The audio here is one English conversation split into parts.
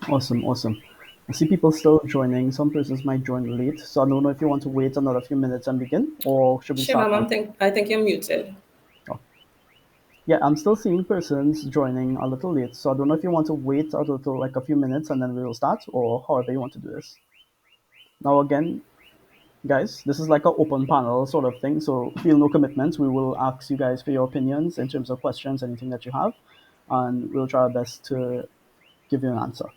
Awesome, awesome. I see people still joining. Some persons might join late, so I don't know if you want to wait another few minutes and begin, or should we start Shimam, now? I think you're muted. Oh. Yeah, I'm still seeing persons joining a little late, so I don't know if you want to wait a little, like a few minutes, and then we will start, or however you want to do this. Now, again, guys, this is like an open panel sort of thing, so feel no commitments. We will ask you guys for your opinions in terms of questions, anything that you have, and we'll try our best to give you an answer.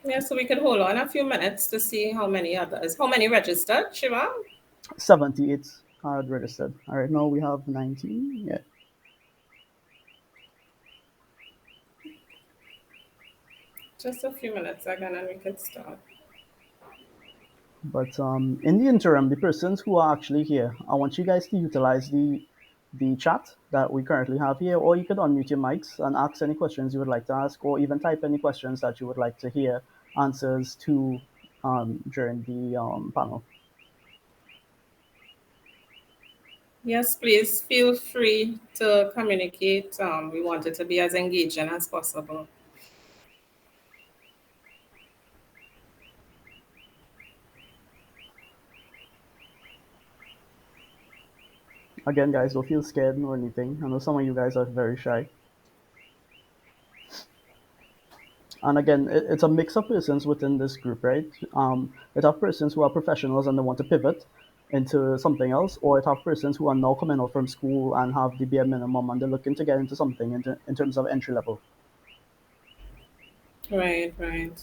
Yeah, so we could hold on a few minutes to see how many others, how many registered, Shimam? 78 are registered. All right, now we have 19. Yeah. Just a few minutes again and we could start. But in the interim, the persons who are actually here, I want you guys to utilize the chat that we currently have here, or you could unmute your mics and ask any questions you would like to ask, or even type any questions that you would like to hear answers to during the panel. Yes, please feel free to communicate. We want it to be as engaging as possible. Again, guys, don't feel scared or anything. I know some of you guys are very shy. And again, it's a mix of persons within this group, right? It have persons who are professionals and they want to pivot into something else, or it have persons who are now coming out from school and have the bare minimum and they're looking to get into something in terms of entry level. Right, right.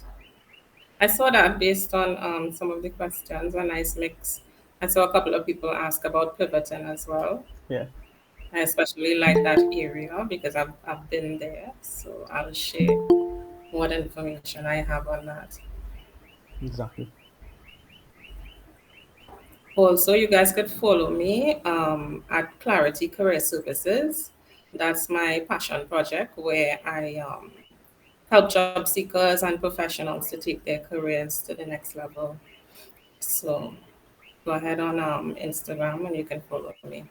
I saw that based on some of the questions, a nice mix. I saw a couple of people ask about pivoting as well. Yeah, I especially like that area because I've been there. So I'll share what information I have on that. exactly. Also, you guys could follow me at Clarity Career Services. That's my passion project where I help job seekers and professionals to take their careers to the next level. So go ahead on Instagram and you can follow me.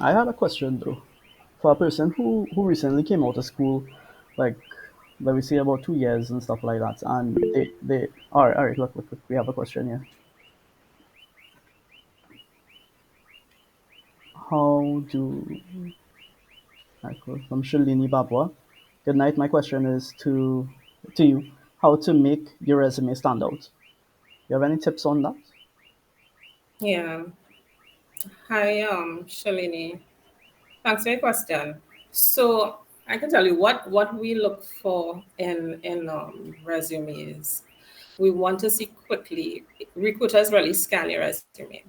I had a question though. For a person who recently came out of school, like let me say about 2 years and stuff like that, and they all right, look, we have a question here. How do from Shalini Babwa. Good night. My question is to you: how to make your resume stand out? You have any tips on that? Yeah. Hi, Shalini. Thanks for your question. So I can tell you what we look for in resumes. We want to see quickly. Recruiters really scan your resume,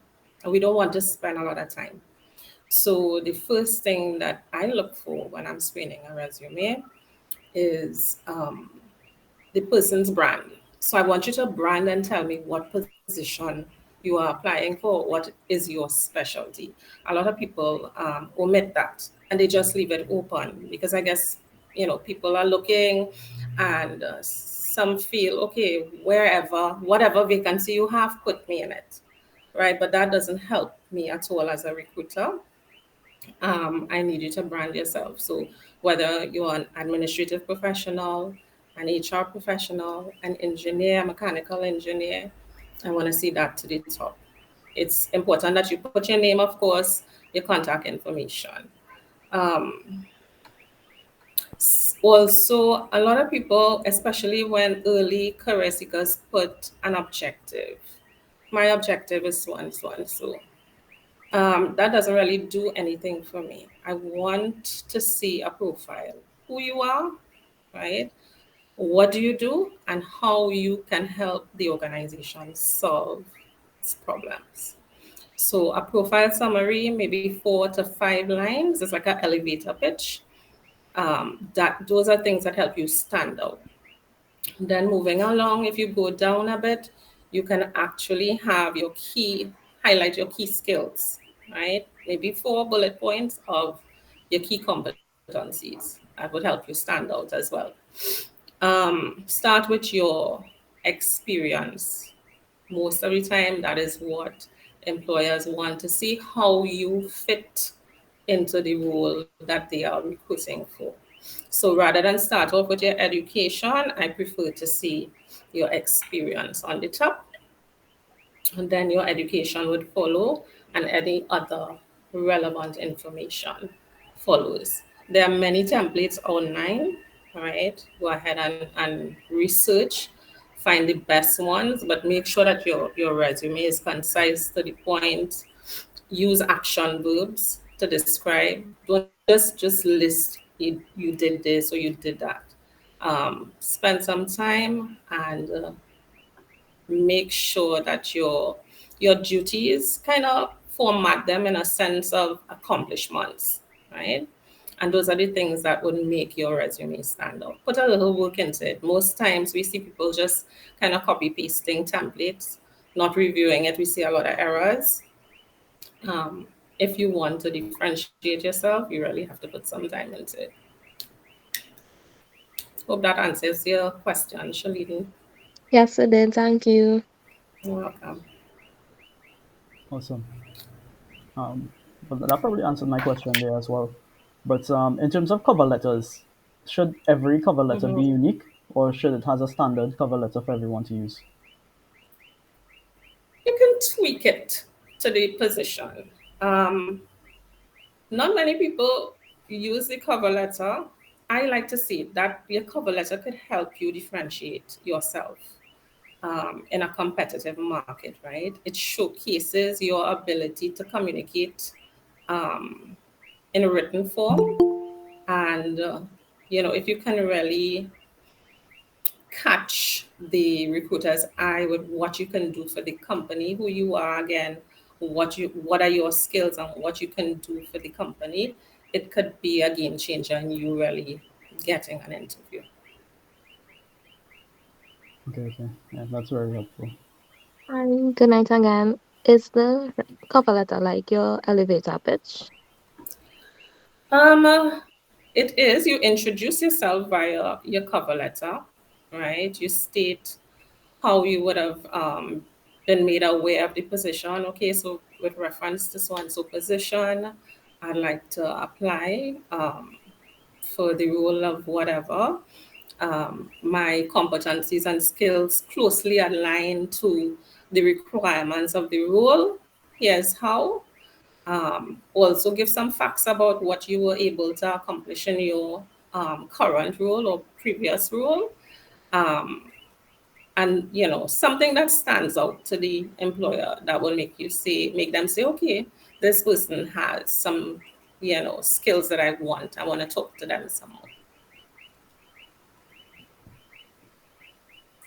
and we don't want to spend a lot of time. So the first thing that I look for when I'm screening a resume is the person's brand. So I want you to brand and tell me what position you are applying for, what is your specialty. A lot of people omit that and they just leave it open because I guess, people are looking and some feel, okay, wherever, whatever vacancy you have, put me in it. Right. But that doesn't help me at all as a recruiter. I need you to brand yourself. So whether you're an administrative professional, an HR professional, an engineer, mechanical engineer, I want to see that to the top. It's important that you put your name, of course, your contact information. Um, Also, a lot of people, especially when early career seekers, put an objective. My objective is so and so and so. That doesn't really do anything for me. I want to see a profile, who you are, right? What do you do, and how you can help the organization solve its problems. So, a profile summary, maybe 4 to 5 lines, is like an elevator pitch. That those are things that help you stand out. Then moving along, if you go down a bit, you can actually have your key, highlight your key skills, right? Maybe 4 bullet points of your key competencies. That would help you stand out as well. Start with your experience. Most of the time, that is what employers want to see, how you fit into the role that they are recruiting for. So rather than start off with your education, I prefer to see your experience on the top, and then your education would follow, and any other relevant information follows. There are many templates online, right? Go ahead and research, find the best ones, but make sure that your resume is concise to the point. Use action verbs to describe. Don't just list you did this or you did that. Spend some time and make sure that your duties kind of format them in a sense of accomplishments, right? And those are the things that would make your resume stand out. Put a little work into it. Most times we see people just kind of copy pasting templates, not reviewing it. We see a lot of errors. If you want to differentiate yourself, you really have to put some time into it. Hope that answers your question, Shalini. Yes, it did. Thank you. You're welcome. Awesome. But that probably answered my question there as well. But in terms of cover letters, should every cover letter be Mhm. unique, or should it has a standard cover letter for everyone to use? You can tweak it to the position. Um, Not many people use the cover letter. I like to see that your cover letter could help you differentiate yourself in a competitive market, right? It showcases your ability to communicate in a written form. And, if you can really catch the recruiter's eye with what you can do for the company, who you are again, what are your skills and what you can do for the company, it could be a game changer in you really getting an interview. Okay, okay. Yeah, that's very helpful. And good night again. Is the cover letter like your elevator pitch? It is. You introduce yourself via your cover letter, right? You state how you would have been made aware of the position. Okay, so with reference to so and so position, I'd like to apply for the role of whatever. My competencies and skills closely align to the requirements of the role. Here's how. Also, give some facts about what you were able to accomplish in your current role or previous role. Um, and something that stands out to the employer that will make them say, okay, this person has some skills that I want to talk to them some more.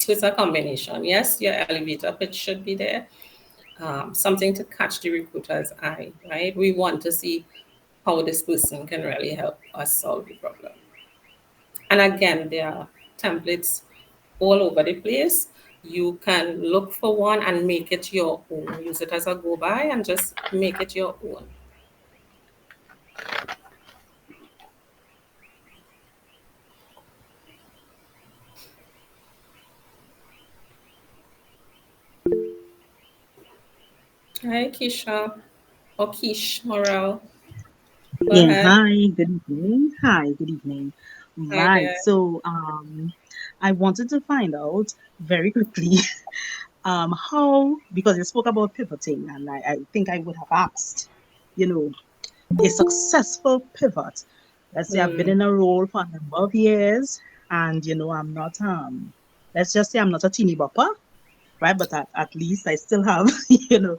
So it's a combination. Yes, your elevator pitch should be there, something to catch the recruiter's eye, right? We want to see how this person can really help us solve the problem. And again, there are templates all over the place. You can look for one and make it your own. Use it as a go by and just make it your own. Hi, Keisha. Or Keish Morel. Go Yeah, ahead. hi, good evening. Hi, good evening. Hi Right, there. so I wanted to find out very quickly how, because you spoke about pivoting, and I think I would have asked, you know, a successful pivot. Let's say I've been Hmm. in a role for a number of years, and I'm not let's just say I'm not a teeny bopper, right? But at least I still have, you know,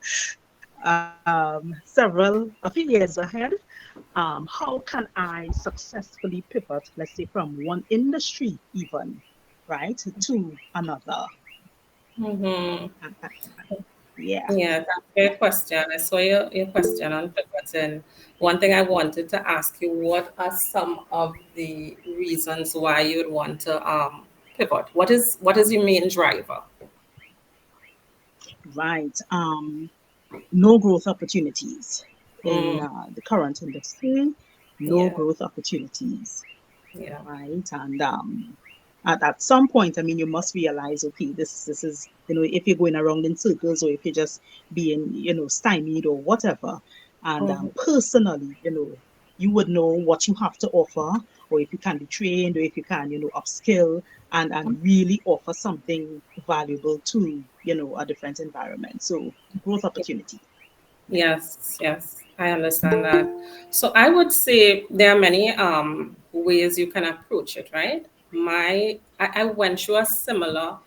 several a few years ahead. How can I successfully pivot, let's say, from one industry even, right, to another? Mm-hmm. Uh, uh, Yeah, Yeah, that's a great question. I saw your question on pivoting. One thing I wanted to ask you, what are some of the reasons why you'd want to pivot? What is your main driver? right. No growth opportunities in Mm, the current industry, no yeah, growth opportunities, yeah. right? And at some point, I mean, you must realize, okay, this is, if you're going around in circles or if you're just being, stymied or whatever. And Mhm. personally, you would know what you have to offer, or if you can be trained, or if you can, upskill and really offer something valuable to, a different environment. So growth opportunity. Yes, yes, I understand that. So I would say there are many ways you can approach it, right? I went through a similar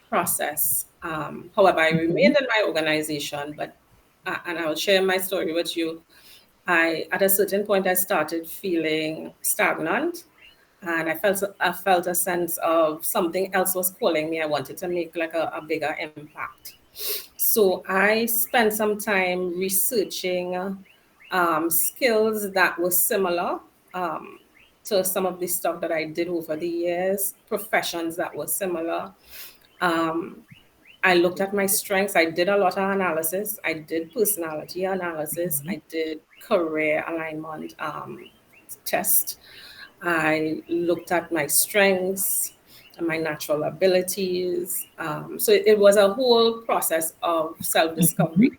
process. However, I Hmm. remained in my organization, but and I'll share my story with you. I at a certain point I started feeling stagnant, and I felt a sense of something else was calling me. I wanted to make like a bigger impact. So I spent some time researching skills that were similar um, to some of the stuff that I did over the years, professions that were similar. Um, I looked at my strengths. I did a lot of analysis. I did personality analysis. I did career alignment test. I looked at my strengths and my natural abilities. So it was a whole process of self Hmm. discovery,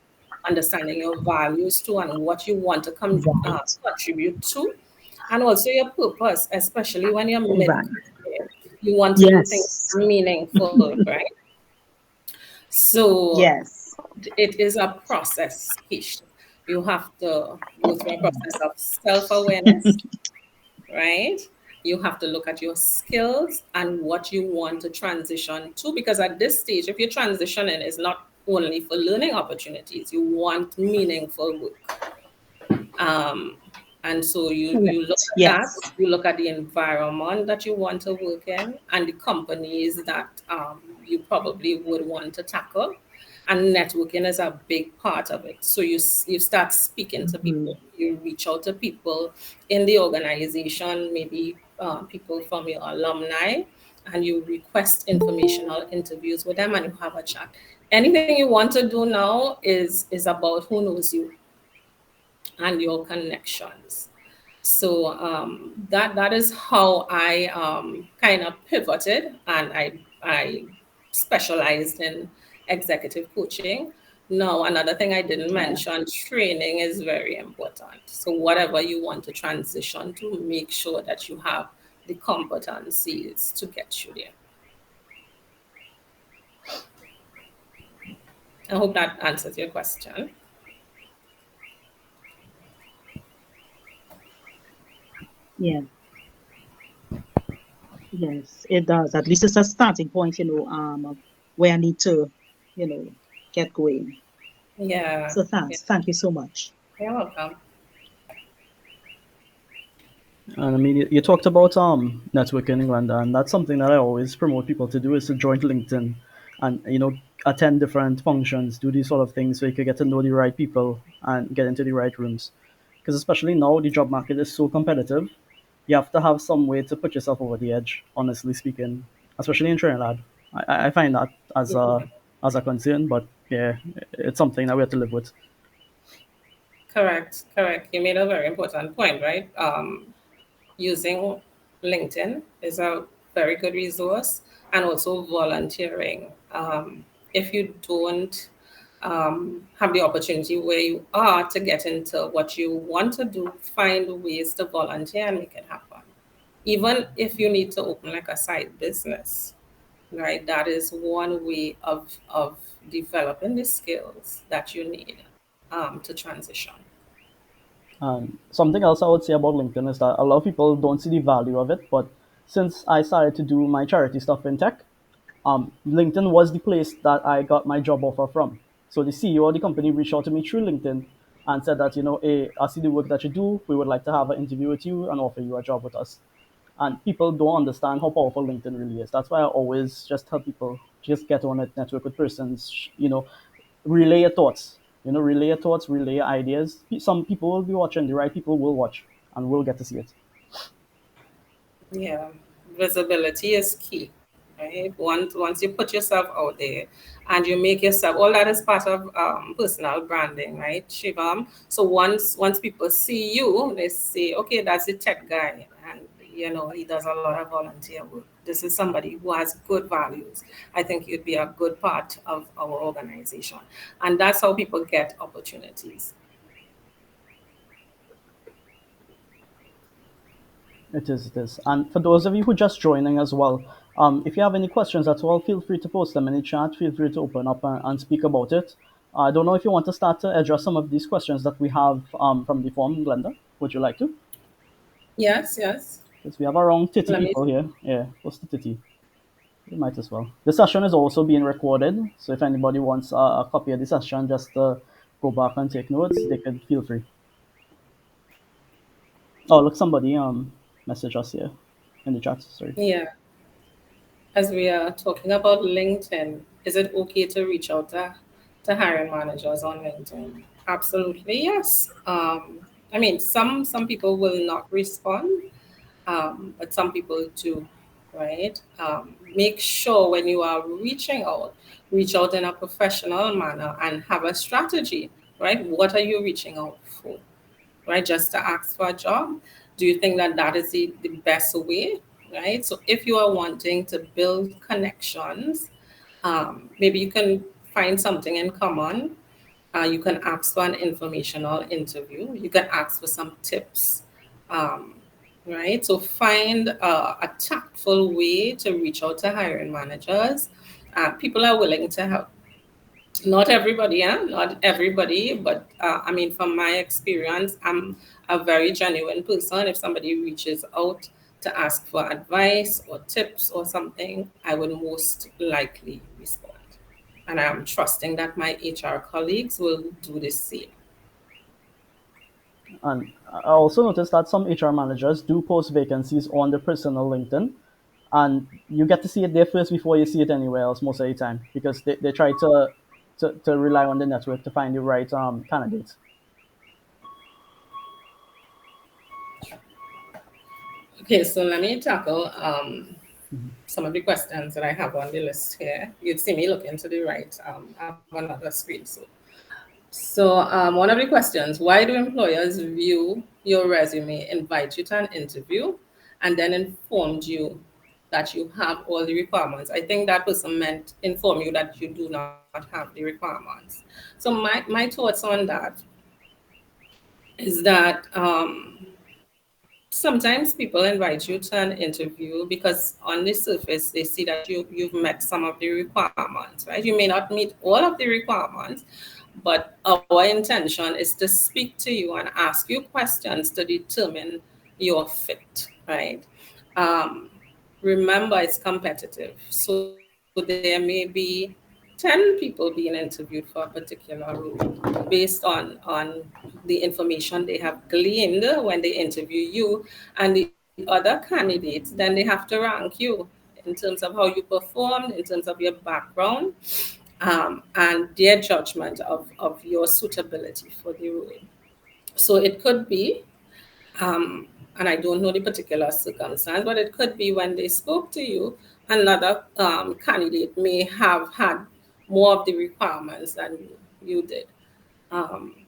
understanding your values too and what you want to Right. contribute to, and also your purpose, especially when you're mid Right. career. You want to do things Yes. meaningful, right? So Yes. it is a process, Kish. You have to go through a process of self awareness, right? You have to look at your skills and what you want to transition to, because at this stage, if you're transitioning, it's not only for learning opportunities, you want meaningful work. Um, and so you look Correct. at that, Yes. you look at the environment that you want to work in and the companies that you probably would want to tackle. And networking is a big part of it. So you start speaking to Hmm. people, you reach out to people in the organization, maybe people from your alumni, and you request informational interviews with them and you have a chat. Anything you want to do now is about who knows you and your connections. So that is how I kind of pivoted, and I specialized in executive coaching. Now, another thing I didn't Yeah. mention, training is very important. So whatever you want to transition to, make sure that you have the competencies to get you there. I hope that answers your question. Yeah. Yes, it does. At least it's a starting point, of where I need to, you know, get going. Yeah, So yeah. thanks. Thank you so much. You're welcome. And I mean, you talked about networking, Glenda, and that's something that I always promote people to do is to join LinkedIn, and attend different functions, do these sort of things, so you can get to know the right people and get into the right rooms. Because especially now, the job market is so competitive, you have to have some way to put yourself over the edge. Honestly speaking, especially in Trinidad, I find that as a concern, but yeah, it's something that we have to live with. Correct, correct. You made a very important point, right? Using LinkedIn is a very good resource, and also volunteering. If you don't have the opportunity where you are to get into what you want to do, find ways to volunteer and make it happen. Even if you need to open like a side business, right? That is one way of developing the skills that you need to transition. And something else I would say about LinkedIn is that a lot of people don't see the value of it. But since I started to do my charity stuff in tech, LinkedIn was the place that I got my job offer from. So the CEO of the company reached out to me through LinkedIn and said that, hey, I see the work that you do. We would like to have an interview with you and offer you a job with us. And people don't understand how powerful LinkedIn really is. That's why I always just tell people, just get on it, network with persons, relay your thoughts, relay your thoughts, relay your ideas. Some people will be watching, the right people will watch and will get to see it. Yeah, visibility is key, right? Once you put yourself out there and you make yourself, all that is part of personal branding, right, Shivam? So once people see you, they say, okay, that's the tech guy, and he does a lot of volunteer work. This is somebody who has good values. I think you'd be a good part of our organization, and that's how people get opportunities. It is, it is. And for those of you who just joining as well, if you have any questions at all, feel free to post them in the chat. Feel free to open up and speak about it. I don't know if you want to start to address some of these questions that we have from the form, Glenda. Would you like to? Yes, yes. Because we have around 30 Let me. people here. Yeah, what's the 30? You might as well. The session is also being recorded, so if anybody wants a copy of the session just to go back and take notes, they can feel free. Oh, look, somebody message us here in the chat. Sorry. Yeah. As we are talking about LinkedIn, is it okay to reach out to hiring managers on LinkedIn? Absolutely, yes. I mean, some people will not respond, but some people do, right? Make sure when you are reaching out, reach out in a professional manner and have a strategy, right? What are you reaching out for? Right? Just to ask for a job? Do you think that that is the best way? Right? So if you are wanting to build connections, maybe you can find something in common. You can ask for an informational interview. You can ask for some tips. Um, right? So find a tactful way to reach out to hiring managers. People are willing to help. Not everybody, yeah, not everybody, but I mean, from my experience, I'm a very genuine person. If somebody reaches out to ask for advice or tips or something, I would most likely respond. And I'm trusting that my HR colleagues will do the same. And I also noticed that some HR managers do post vacancies on their personal LinkedIn, and you get to see it there first before you see it anywhere else most of the time because they try to rely on the network to find the right candidates. Okay, so let me tackle Mhm. some of the questions that I have on the list here. You'd see me looking to the right. I have another screen. So one of the questions: why do employers view your resume, invite you to an interview, and then informed you that you have all the requirements? I think that person meant inform you that you do not have the requirements. So my thoughts on that is that sometimes people invite you to an interview because on the surface they see that you've met some of the requirements, right? You may not meet all of the requirements, but our intention is to speak to you and ask you questions to determine your fit, right? Um, Remember, it's competitive, so there may be 10 people being interviewed for a particular role based on the information they have gleaned when they interview you, and the other candidates, then they have to rank you in terms of how you performed, in terms of your background, and their judgment of your suitability for the role. So it could be, and I don't know the particular circumstance, but it could be when they spoke to you, another candidate may have had more of the requirements than you did. Um,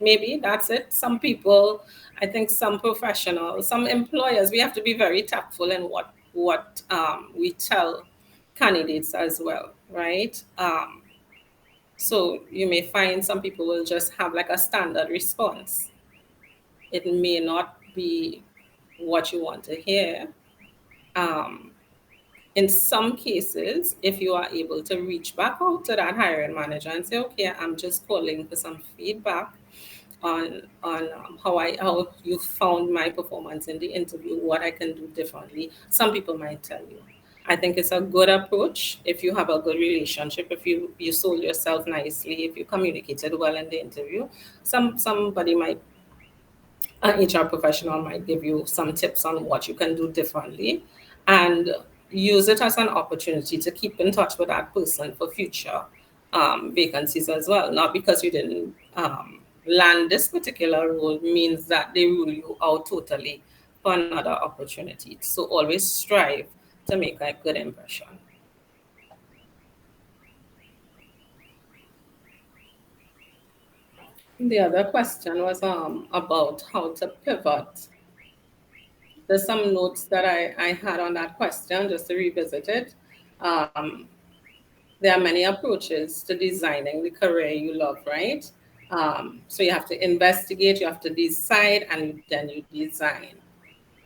Maybe that's it. Some people, I think some professionals, some employers, we have to be very tactful in what we tell candidates as well, right? So you may find some people will just have like a standard response. It may not be what you want to hear. Um, in some cases, if you are able to reach back out to that hiring manager and say, okay, I'm just calling for some feedback on how you found my performance in the interview, what I can do differently. Some people might tell you, I think it's a good approach if you have a good relationship, if you sold yourself nicely, if you communicated well in the interview. Somebody might an HR professional might give you some tips on what you can do differently, and use it as an opportunity to keep in touch with that person for future vacancies as well. Not because you didn't land this particular role means that they rule you out totally for another opportunity. So always strive to make a good impression. The other question was about how to pivot. There's some notes that I had on that question just to revisit it. Um, there are many approaches to designing the career you love, right? So you have to investigate, you have to decide, and then you design,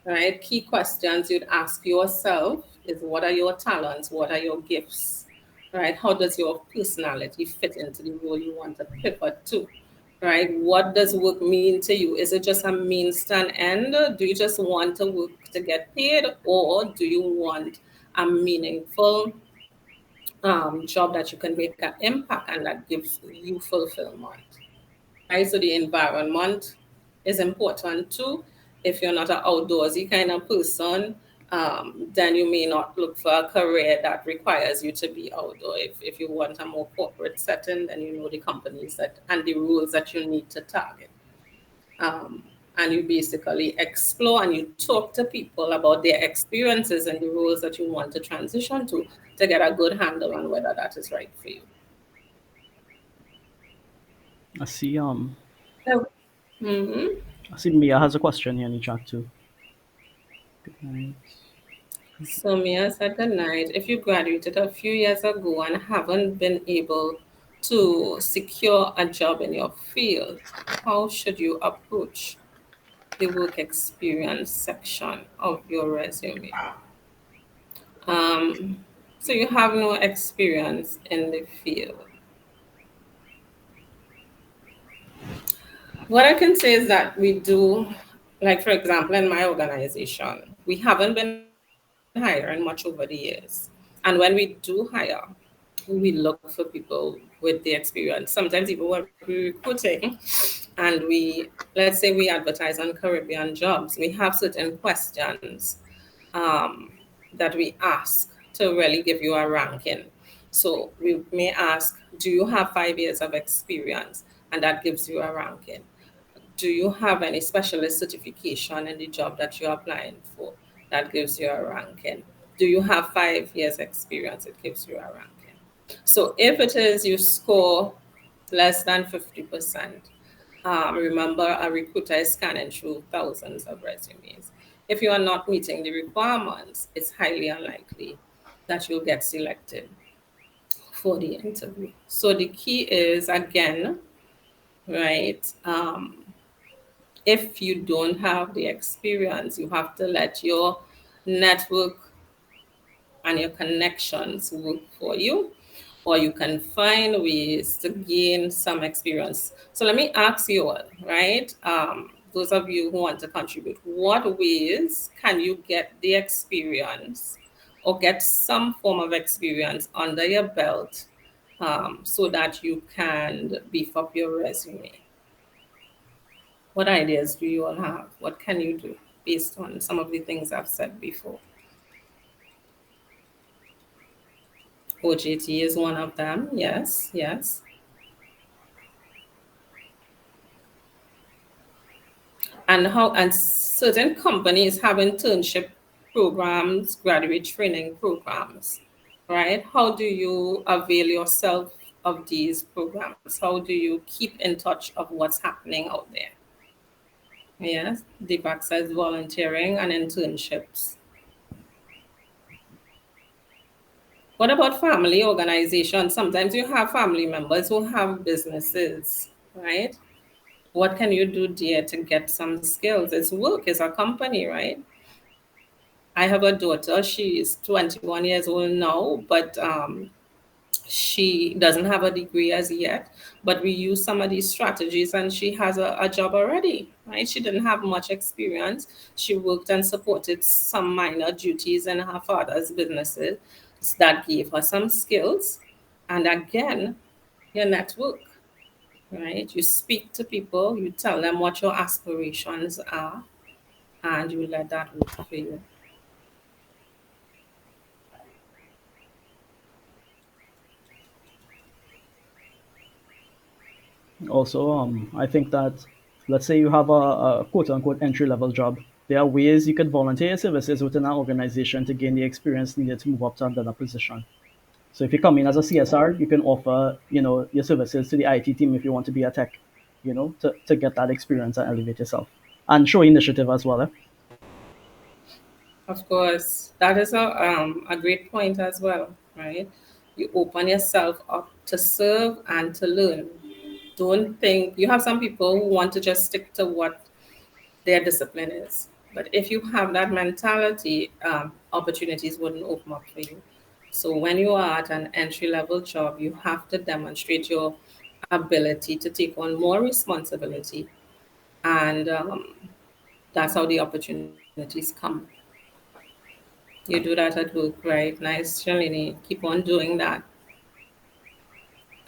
right? Key questions you'd ask yourself is what are your talents? What are your gifts? Right? How does your personality fit into the role you want to pivot to? Right? What does work mean to you? Is it just a means to an end? Do you just want to work to get paid, or do you want a meaningful job that you can make an impact and that gives you fulfillment? Right? So the environment is important too. If you're not an outdoorsy kind of person, then you may not look for a career that requires you to be outdoor. If you want a more corporate setting, then you know the companies that and the rules that you need to target. Um, and you basically explore and you talk to people about their experiences and the roles that you want to transition to get a good handle on whether that is right for you. I see. Mhm. I see. Mia has a question here in the chat too. Good night. So Mia said good night. If you graduated a few years ago and haven't been able to secure a job in your field, how should you approach the work experience section of your resume? Um, so you have no experience in the field. What I can say is that we do, like for example, in my organization, we haven't been hiring much over the years. And when we do hire, we look for people with the experience. Sometimes even when we're recruiting and let's say we advertise on Caribbean jobs, we have certain questions um, that we ask to really give you a ranking. So we may ask, do you have 5 years of experience? And that gives you a ranking. Do you have any specialist certification in the job that you're applying for? That gives you a ranking. Do you have 5 years experience? It gives you a ranking. So if it is you score less than 50%, remember a recruiter is scanning through thousands of resumes. If you are not meeting the requirements, it's highly unlikely that you'll get selected for the interview. So the key is again, right? If you don't have the experience, you have to let your network and your connections work for you, or you can find ways to gain some experience. So let me ask you all, right? Those of you who want to contribute, what ways can you get the experience or get some form of experience under your belt so that you can beef up your resume? What ideas do you all have? What can you do based on some of the things I've said before? OJT is one of them. Yes, yes. And certain companies have internship programs, graduate training programs, right? How do you avail yourself of these programs? How do you keep in touch of what's happening out there? Yes, Deepak says volunteering and internships. What about family organizations? Sometimes you have family members who have businesses, right? What can you do there to get some skills? It's work, it's a company, right? I have a daughter. She's 21 years old now, but She doesn't have a degree as yet, but we use some of these strategies and she has a job already, right? She didn't have much experience. She worked and supported some minor duties in her father's businesses that gave her some skills. And again, your network, right? You speak to people, you tell them what your aspirations are, and you let that work for you. Also, I think that, let's say you have a quote unquote entry level job, there are ways you could volunteer your services within an organization to gain the experience needed to move up to another position. So if you come in as a CSR, you can offer, your services to the IT team if you want to be a tech, to get that experience and elevate yourself and show initiative as well. Eh? Of course, that is a great point as well, right? You open yourself up to serve and to learn. Don't think you have some people who want to just stick to what their discipline is. But if you have that mentality, opportunities wouldn't open up for you. So when you are at an entry level job, you have to demonstrate your ability to take on more responsibility, and that's how the opportunities come. You do that at work, right? Nice, Shalini. Keep on doing that.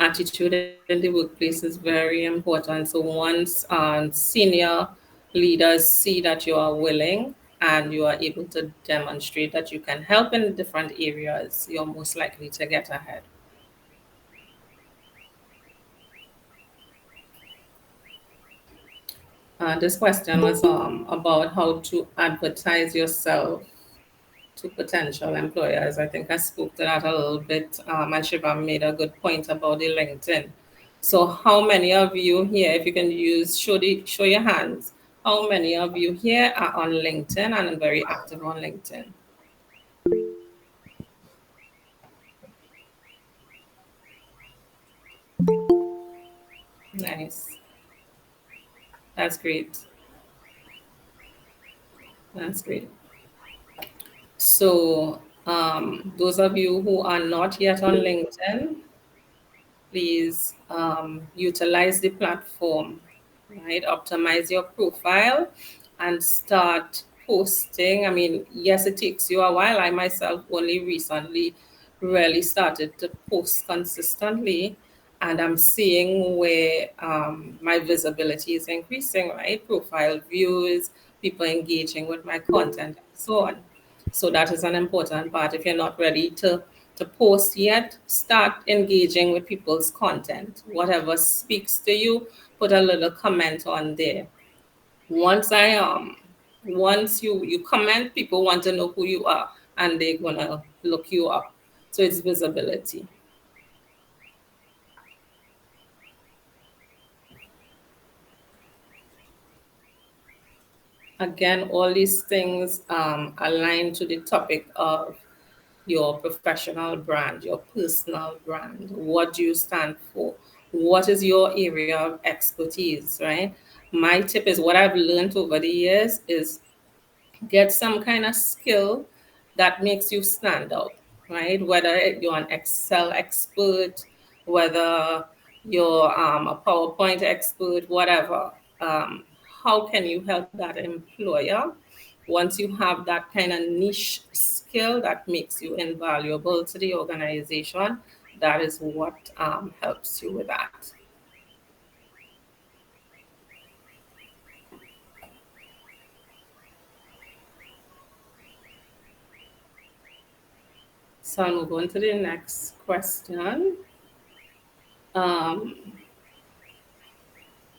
Attitude in the workplace is very important. So once senior leaders see that you are willing and you are able to demonstrate that you can help in different areas, you're most likely to get ahead. This question was about how to advertise yourself to potential employers. I think I spoke to that a little bit, and Shiva made a good point about the LinkedIn. So, how many of you here, if you can use show your hands, how many of you here are on LinkedIn and very active on LinkedIn? Nice, that's great. That's great. So, those of you who are not yet on LinkedIn, please utilize the platform, right? Optimize your profile and start posting. I mean, yes, it takes you a while. I myself only recently really started to post consistently, and I'm seeing where my visibility is increasing, right? Profile views, people engaging with my content, and so on. So that is an important part. If you're not ready to post yet, start engaging with people's content. Whatever speaks to you, put a little comment on there. Once I once you comment, people want to know who you are and they're gonna look you up. So it's visibility. Again, all these things align to the topic of your professional brand, your personal brand. What do you stand for? What is your area of expertise, right? My tip is what I've learned over the years is get some kind of skill that makes you stand out, right? Whether you're an Excel expert, whether you're a PowerPoint expert, whatever. Um, how can you help that employer? Once you have that kind of niche skill that makes you invaluable to the organization, that is what helps you with that. So I'll move on to the next question. Um,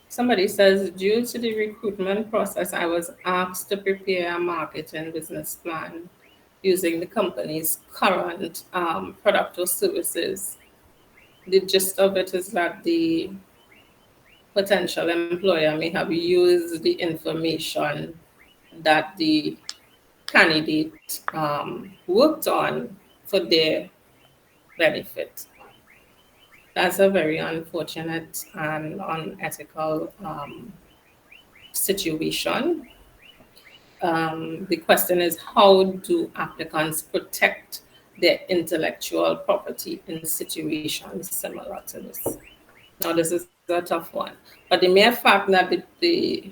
Somebody says, due to the recruitment process, I was asked to prepare a marketing business plan using the company's current product or services. The gist of it is that the potential employer may have used the information that the candidate worked on for their benefit. That's a very unfortunate and unethical situation. The question is, how do applicants protect their intellectual property in situations similar to this. Now, this is a tough one, but the mere fact that the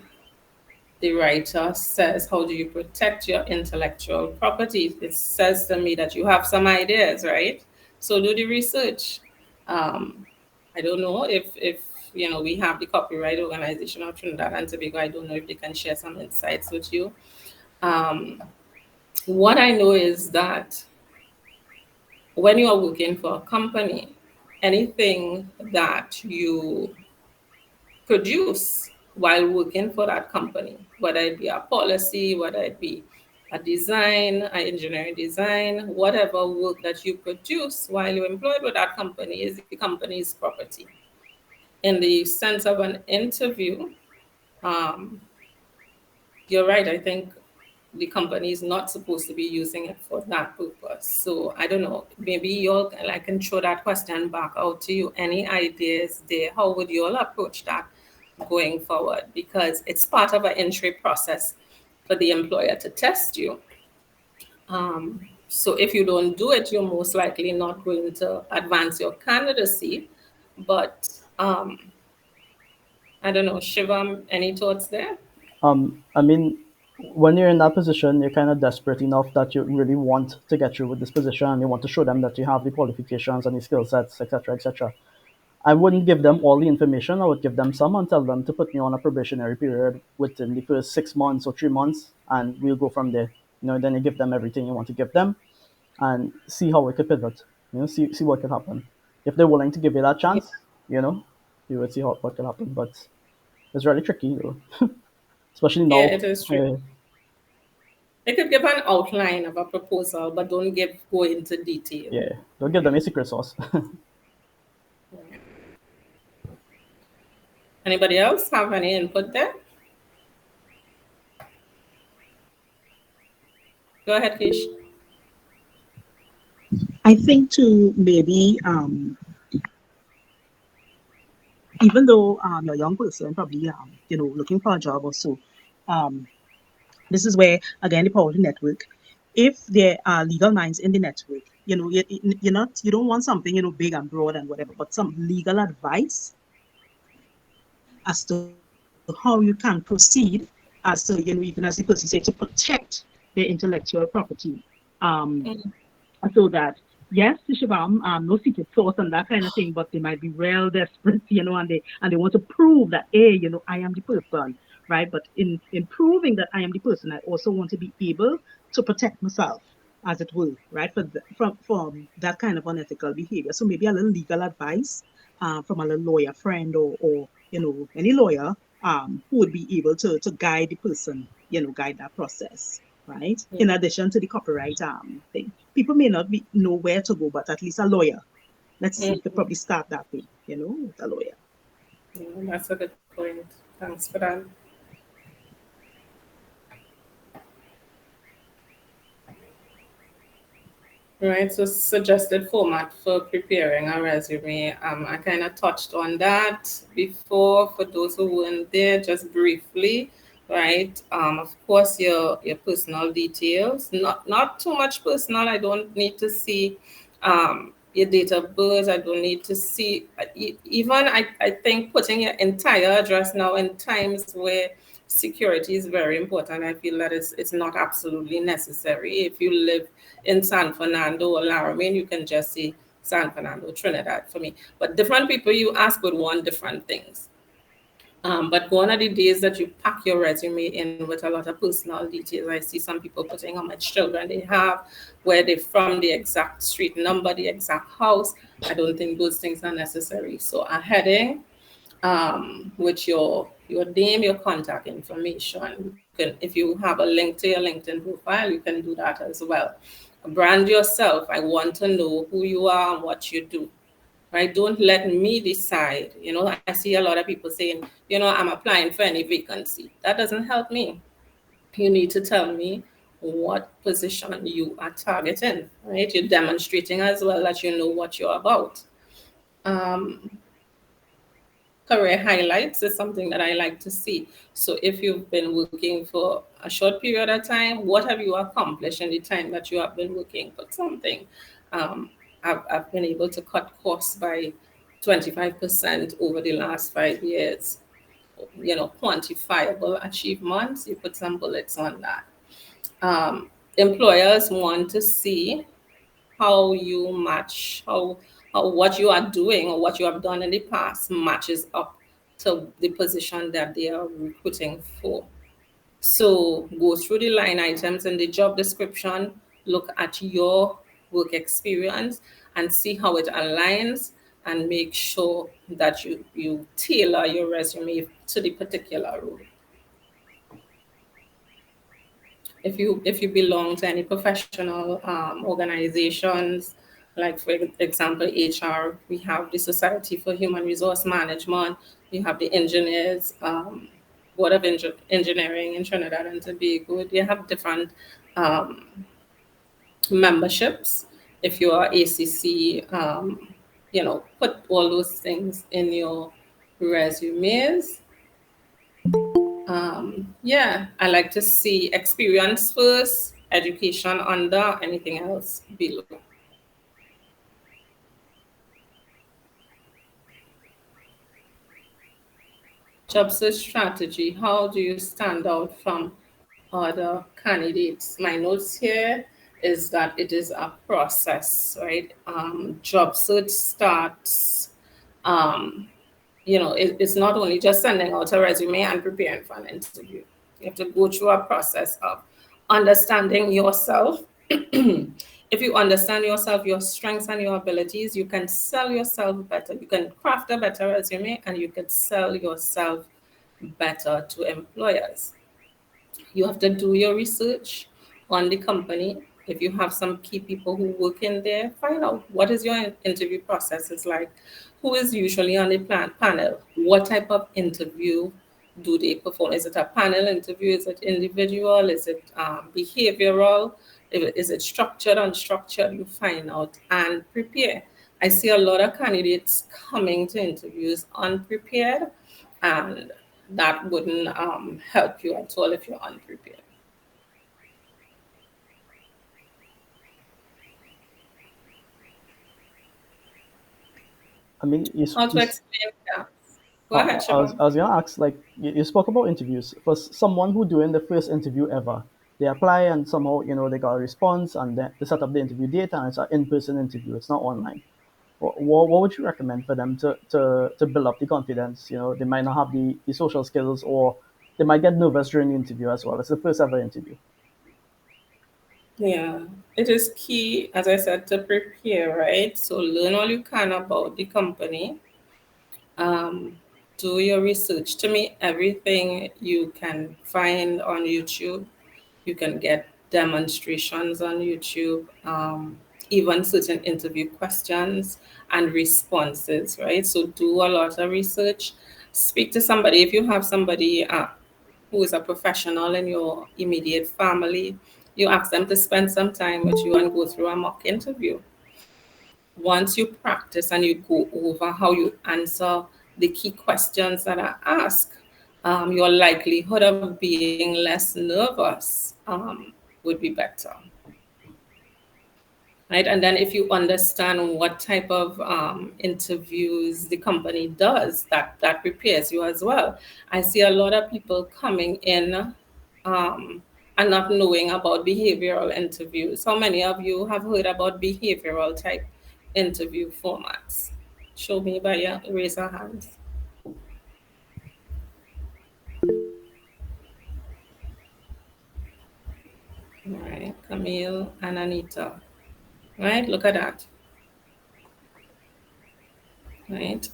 writer says, how do you protect your intellectual property? It says to me that you have some ideas, right? So do the research. Um, I don't know if we have the copyright organization of Trinidad and Tobago. I don't know if they can share some insights with you. Um, what I know is that when you are working for a company, anything that you produce while working for that company, whether it be a policy, whether it be a design, an engineering design, whatever work that you produce while you're employed with that company is the company's property. In the sense of an interview, um, you're right. I think the company is not supposed to be using it for that purpose. So I don't know. Maybe you'll I can throw that question back out to you. Any ideas there? How would you all approach that going forward? Because it's part of an entry process for the employer to test you. So if you don't do it, you're most likely not going to advance your candidacy. But I don't know, Shivam, any thoughts there? I mean, when you're in that position, you're kind of desperate enough that you really want to get through with this position and you want to show them that you have the qualifications and the skill sets, etc., etc. I wouldn't give them all the information. I would give them some and tell them to put me on a probationary period within the first 6 months or 3 months, and we'll go from there. Then you give them everything you want to give them and see how it could pivot. See what could happen. If they're willing to give you that Yeah, chance, you know, you would see what could happen. But it's really tricky, especially yeah, now. it is true. Uh, They could give an outline of a proposal, but don't go into detail. yeah, don't give them a secret sauce. Anybody else have any input there? Go ahead, Kish. I think too, maybe even though you're a young person, probably looking for a job or so, um, this is where again the power of the network. If there are legal minds in the network, you don't want something big and broad and whatever, but some legal advice as to how you can proceed, as to even as the person say, to protect their intellectual property. Um, Mm, so that yes, Shivam, no secret sauce and that kind of thing, but they might be real desperate, and they want to prove that, hey, I am the person, right? But in proving that I am the person, I also want to be able to protect myself, as it were, right, from that kind of unethical behavior. So maybe a little legal advice from a little lawyer friend, or any lawyer who would be able to guide the person, guide that process, right? yeah, In addition to the copyright thing. People may not know where to go, but at least a lawyer. Let's see, you could mm, probably start that way, with a lawyer. yeah, that's a good point. Thanks for that. Right, so suggested format for preparing a resume. I kind of touched on that before for those who weren't there, just briefly, right? Of course, your personal details, not too much personal. I don't need to see your date of birth. I don't need to see even I think putting your entire address now in times where security is very important. I feel that it's not absolutely necessary. If you live in San Fernando or Laramie, you can just say San Fernando, Trinidad for me. But different people you ask would want different things. But gone are the days that you pack your resume in with a lot of personal details. I see some people putting how much children they have, where they're from, the exact street number, the exact house. I don't think those things are necessary. So a heading with your name, your contact information. If you have a link to your LinkedIn profile, you can do that as well. Brand yourself. I want to know who you are and what you do. Right? Don't let me decide. I see a lot of people saying, I'm applying for any vacancy. That doesn't help me. You need to tell me what position you are targeting. Right? You're demonstrating as well that you know what you're about. Um, Career highlights is something that I like to see. So if you've been working for a short period of time, what have you accomplished in the time that you have been working? Put something. Um, I've been able to cut costs by 25% over the last 5 years. Quantifiable achievements, you put some bullets on that. Employers want to see how you match, how what you are doing or what you have done in the past matches up to the position that they are recruiting for. So go through the line items in the job description, look at your work experience and see how it aligns, and make sure that you tailor your resume to the particular role. If you belong to any professional organizations, like for example HR, we have the Society for Human Resource Management, you have the engineers, Board of Engineering in Trinidad and Tobago. They have different um, memberships. If you are ACC, put all those things in your resumes. Yeah, I like to see experience first, education under, anything else below. Job search strategy. How do you stand out from other candidates? My notes here is that it is a process, right? Job search starts um, it's not only just sending out a resume and preparing for an interview. You have to go through a process of understanding yourself. If you understand yourself, your strengths and your abilities, you can sell yourself better. You can craft a better resume and you can sell yourself better to employers. You have to do your research on the company. If you have some key people who work in there, find out what is your interview process is like. Who is usually on the panel? What type of interview do they perform? Is it a panel interview? Is it individual? Is it behavioral? Is it structured, unstructured? You find out and prepare. I see a lot of candidates coming to interviews unprepared, and that wouldn't help you at all if you're unprepared. I mean, How to explain that? Go uh, ahead, I was Siobhan. I was gonna ask, like, you spoke about interviews. For someone who doing the first interview ever, they apply and somehow they got a response and then they set up the interview date and it's an in-person interview. It's not online. What would you recommend for them to build up the confidence? They might not have the social skills, or they might get nervous during the interview as well. It's the first ever interview. Yeah, it is key, as I said, to prepare, right? So learn all you can about the company. Um, do your research. To me, everything you can find on YouTube, you can get demonstrations on YouTube, even certain interview questions and responses, right? So do a lot of research. Speak to somebody. If you have somebody who is a professional in your immediate family, you ask them to spend some time with you and go through a mock interview. Once you practice and you go over how you answer the key questions that are asked, your likelihood of being less nervous would be better. Right? And then if you understand what type of interviews the company does, that prepares you as well. I see a lot of people coming in and not knowing about behavioral interviews. How many of you have heard about behavioral type interview formats? Show me by your raise your hands. All right, Camille and Anita. Right, look at that. Right.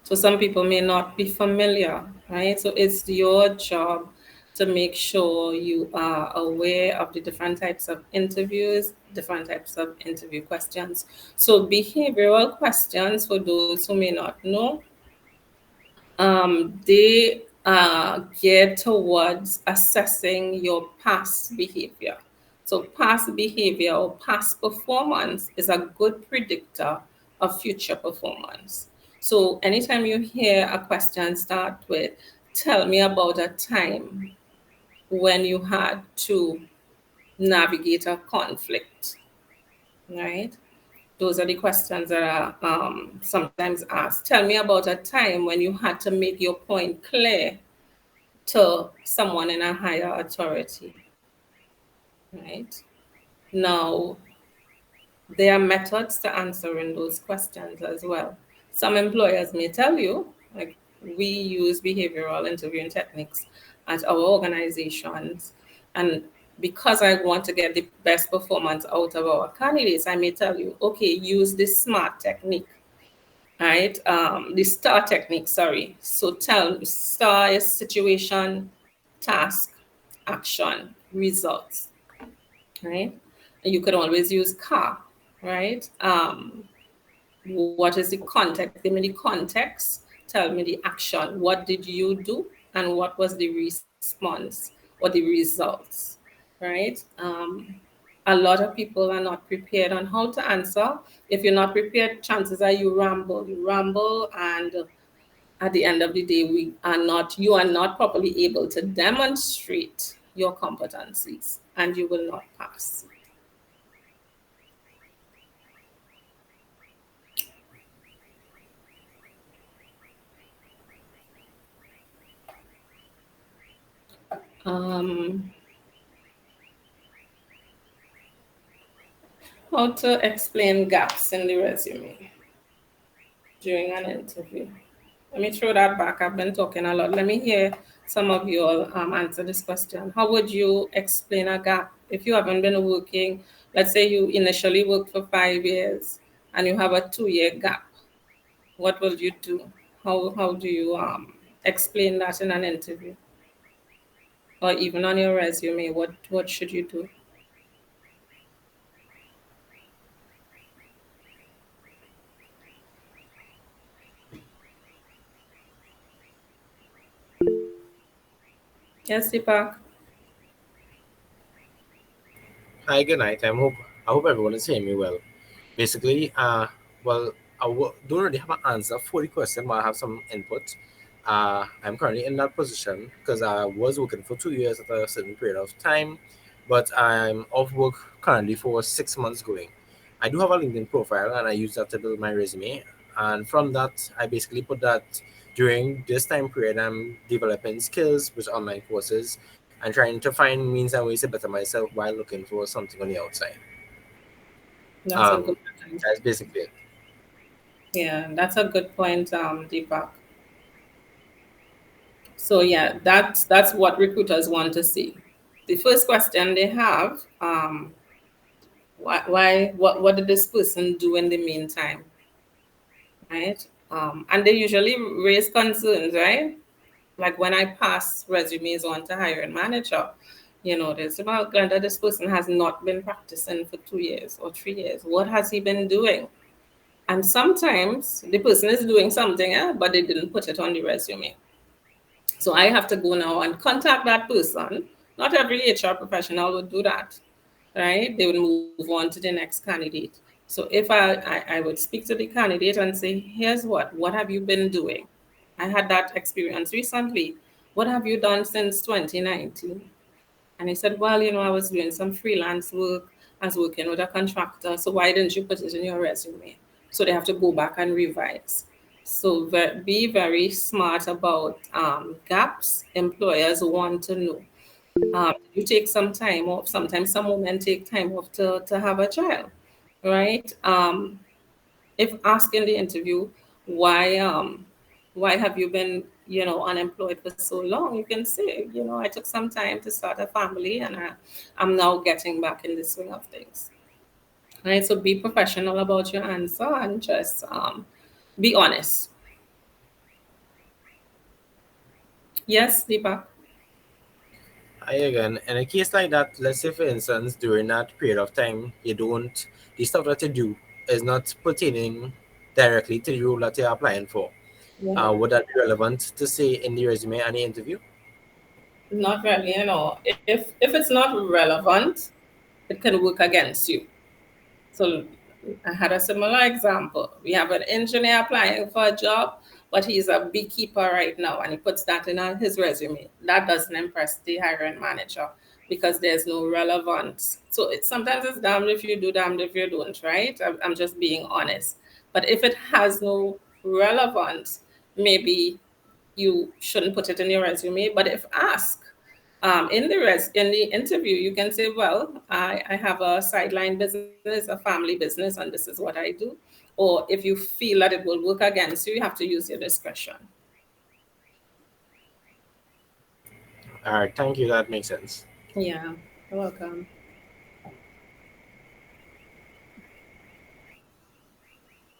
So some people may not be familiar, right? So it's your job to make sure you are aware of the different types of interviews, different types of interview questions. So behavioral questions, for those who may not know, they geared towards assessing your past behavior. So, past behavior or past performance is a good predictor of future performance. So, anytime you hear a question start with, tell me about a time when you had to navigate a conflict, right? Those are the questions that are sometimes asked. Tell me about a time when you had to make your point clear to someone in a higher authority, right? Now, there are methods to answering those questions as well. Some employers may tell you, like, we use behavioral interviewing techniques at our organizations. And because I want to get the best performance out of our candidates, I may tell you, okay, use this SMART technique, right? The STAR technique, sorry. So tell STAR is situation, task, action, results, right? And you could always use CAR, right? What is the context? Give me the context. Tell me the action. What did you do? And what was the response or the results, right? A lot of people are not prepared on how to answer. If you're not prepared, chances are you ramble. You ramble, and at the end of the day, you are not properly able to demonstrate your competencies, and you will not pass. Um, how to explain gaps in the resume during an interview. Let me throw that back. I've been talking a lot. Let me hear some of you all answer this question. How would you explain a gap if you haven't been working? Let's say you initially worked for 5 years and you have a 2 year gap. What will you do? How do you explain that in an interview or even on your resume? What should you do? Yes, Deepak. Hi, good night. I hope everyone is hearing me well. Basically, well, don't really have an answer for the question, but I have some input. I'm currently in that position because I was working for 2 years at a certain period of time, but I'm off work currently for 6 months going. I do have a LinkedIn profile and I use that to build my resume. And from that, I basically put that during this time period, I'm developing skills with online courses and trying to find means and ways to better myself while looking for something on the outside. That's a Um, good point. that's basically it. Yeah, that's a good point, Deepak. So yeah, that's what recruiters want to see. The first question they have, what did this person do in the meantime, right? And they usually raise concerns, right? Like when I pass resumes on to hiring manager, there's about Glenda, this person has not been practicing for 2 years or 3 years. What has he been doing? And sometimes the person is doing something, but they didn't put it on the resume. So I have to go now and contact that person. Not every HR professional would do that, right? They would move on to the next candidate. So if I would speak to the candidate and say, here's what have you been doing? I had that experience recently. What have you done since 2019? And he said, well, I was doing some freelance work. I was working with a contractor. So why didn't you put it in your resume? So they have to go back and revise. So be very smart about gaps. Employers want to know. You take some time off. Sometimes some women take time off to have a child, right? If asked in the interview, why why have you been unemployed for so long, you can say, I took some time to start a family, and I'm now getting back in the swing of things, right? So be professional about your answer and just be honest. Yes, Deepak. I again, in a case like that, let's say for instance, during that period of time, the stuff that you do is not pertaining directly to the role that you're applying for. Yeah. Would that be relevant to say in the resume and the interview? Not really, if it's not relevant, it can work against you. So I had a similar example. We have an engineer applying for a job, but he's a beekeeper right now, and he puts that in his resume. That doesn't impress the hiring manager because there's no relevance. So sometimes it's damned if you do, damned if you don't, right? I'm just being honest. But if it has no relevance, maybe you shouldn't put it in your resume. But if asked, in the interview, you can say, well, I have a sideline business, a family business, and this is what I do. Or if you feel that it will work against you, you have to use your discretion. All right, thank you. That makes sense. Yeah, you're welcome.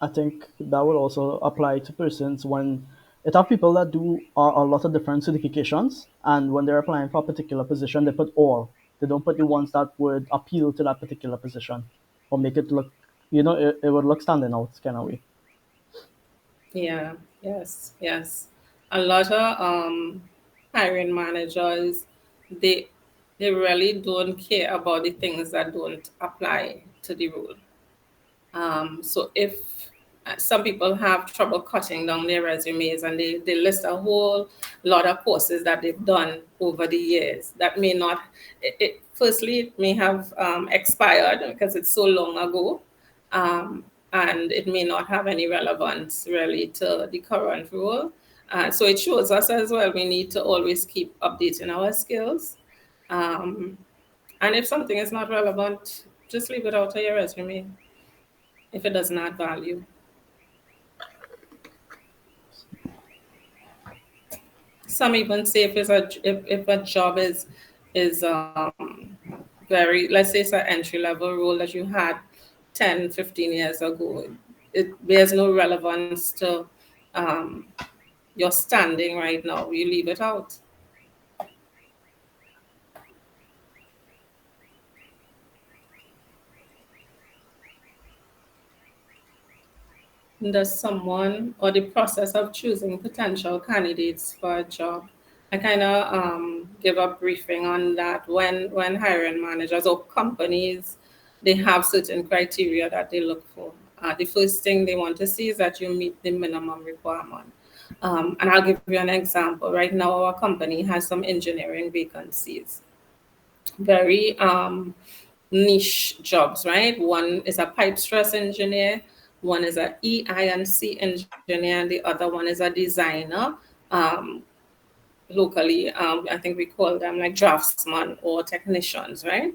I think that would also apply to persons when it have people that do a lot of different certifications, and when they're applying for a particular position, they put all. They don't put the ones that would appeal to that particular position or make it look, it would look standing out kind of way. Yeah, yes, yes. A lot of hiring managers, they they really don't care about the things that don't apply to the role. So if some people have trouble cutting down their resumes and they list a whole lot of courses that they've done over the years that may not, firstly, it may have expired because it's so long ago. And it may not have any relevance really to the current role. So it shows us as well we need to always keep updating our skills. Um, and if something is not relevant, just leave it out of your resume if it does not value. Some even say if a job is very, let's say it's an entry level role that you had 10, 15 years ago, it bears no relevance to um, your standing right now. You leave it out. Does someone or the process of choosing potential candidates for a job? I kind of give a briefing on that when hiring managers or companies, they have certain criteria that they look for. The first thing they want to see is that you meet the minimum requirement. And I'll give you an example. Right now, our company has some engineering vacancies, very niche jobs, right? One is a pipe stress engineer, one is a EI and C engineer, and the other one is a designer. Um, Locally, I think we call them like draftsmen or technicians, right?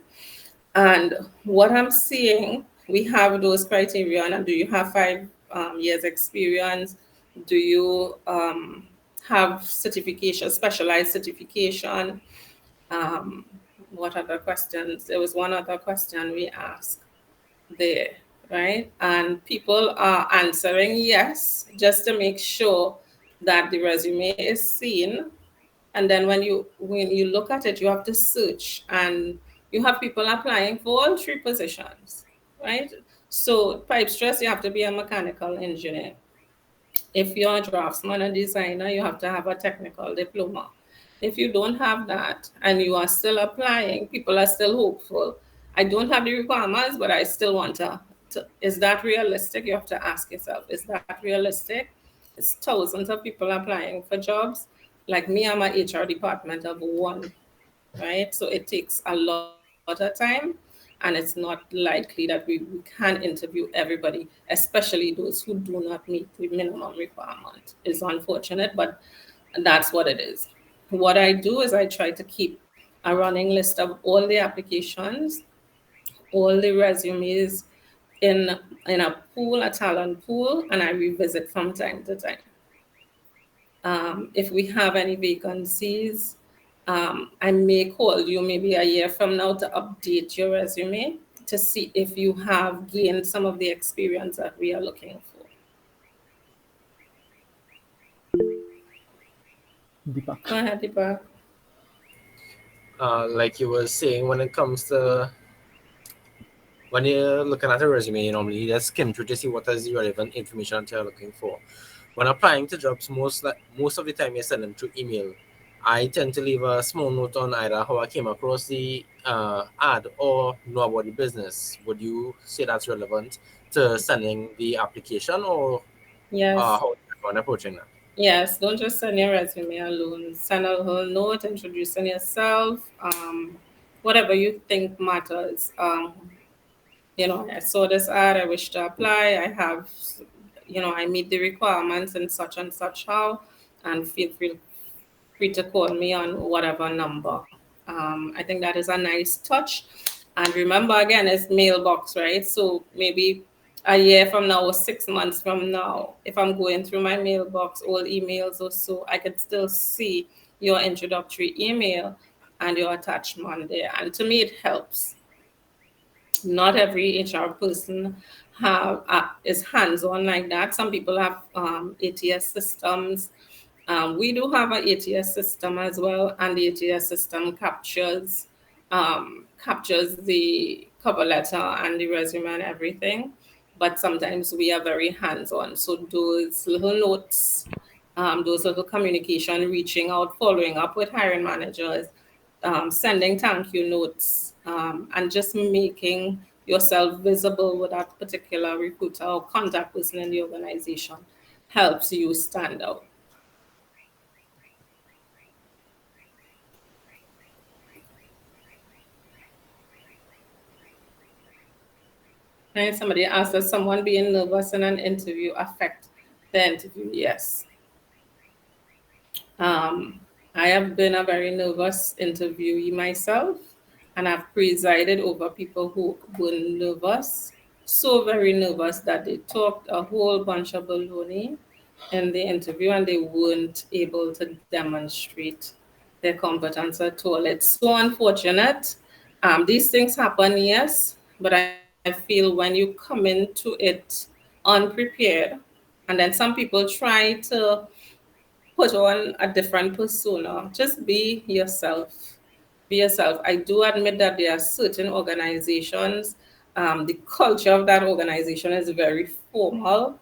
And what I'm seeing, we have those criteria. And do you have 5 years experience? Do you have certification, specialized certification? Um, what other questions? There was one other question we asked there, right? And people are answering yes, just to make sure that the resume is seen. And then when you look at it, you have to search, and you have people applying for all three positions, right? So pipe stress, you have to be a mechanical engineer. If you're a draftsman and designer, you have to have a technical diploma. If you don't have that and you are still applying, people are still hopeful. I don't have the requirements, but I still want to. Is that realistic? You have to ask yourself, is that realistic? It's thousands of people applying for jobs. Like me, I'm a HR department of one, right? So it takes a lot of time, and it's not likely that we can interview everybody, especially those who do not meet the minimum requirement. It's unfortunate, but that's what it is. What I do is I try to keep a running list of all the applications, all the resumes in in a pool, a talent pool, and I revisit from time to time. If we have any vacancies, I may call you maybe a year from now to update your resume to see if you have gained some of the experience that we are looking for. Deepak. Go ahead, Deepak. Like you were saying, when it comes to when you're looking at a resume, you normally just skim through to see what is the relevant information that you're looking for. When applying to jobs, most of the time you send them through email. I tend to leave a small note on either how I came across the ad or know about the business. Would you say that's relevant to sending the application, or Yes. how is everyone approaching that? Yes, don't just send your resume alone. Send a little note introducing yourself, whatever you think matters. I saw this ad, I wish to apply. I meet the requirements in such and such how, and feel free to call me on whatever number. I think that is a nice touch. And remember, again, it's mailbox, right? So maybe a year from now or 6 months from now, if I'm going through my mailbox, all emails or so, I could still see your introductory email and your attachment there. And to me, it helps. Not every HR person have is hands-on like that. Some people have ATS systems. We do have an ATS system as well, and the ATS system captures the cover letter and the resume and everything. But sometimes we are very hands-on. So those little notes, those little communication, reaching out, following up with hiring managers, sending thank you notes, and just making yourself visible with that particular recruiter or contact person in the organization helps you stand out. And somebody asked, does someone being nervous in an interview affect the interview? Yes. Um, I have been a very nervous interviewee myself, and I've presided over people who were nervous, so very nervous that they talked a whole bunch of baloney in the interview and they weren't able to demonstrate their competence at all. It's so unfortunate. These things happen, yes, but I feel when you come into it unprepared, and then some people try to put on a different persona. Just be yourself. Be yourself. I do admit that there are certain organizations, the culture of that organization is very formal,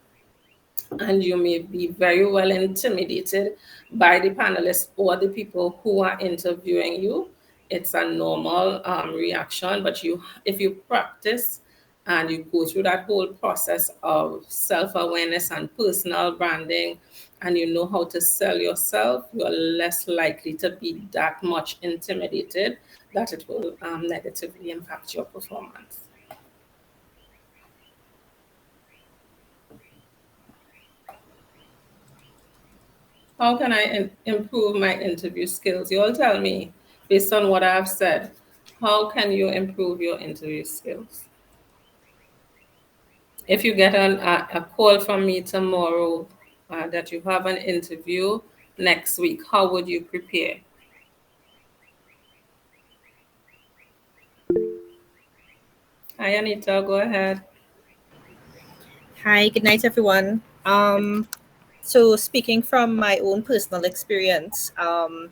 and you may be very well intimidated by the panelists or the people who are interviewing you. It's a normal reaction, but if you practice and you go through that whole process of self-awareness and personal branding, and you know how to sell yourself, you are less likely to be that much intimidated that it will negatively impact your performance. How can I improve my interview skills? You all tell me, based on what I've said, how can you improve your interview skills? If you get a call from me tomorrow that you have an interview next week, how would you prepare? Hi, Anita, go ahead. Hi, good night, everyone. So speaking from my own personal experience, I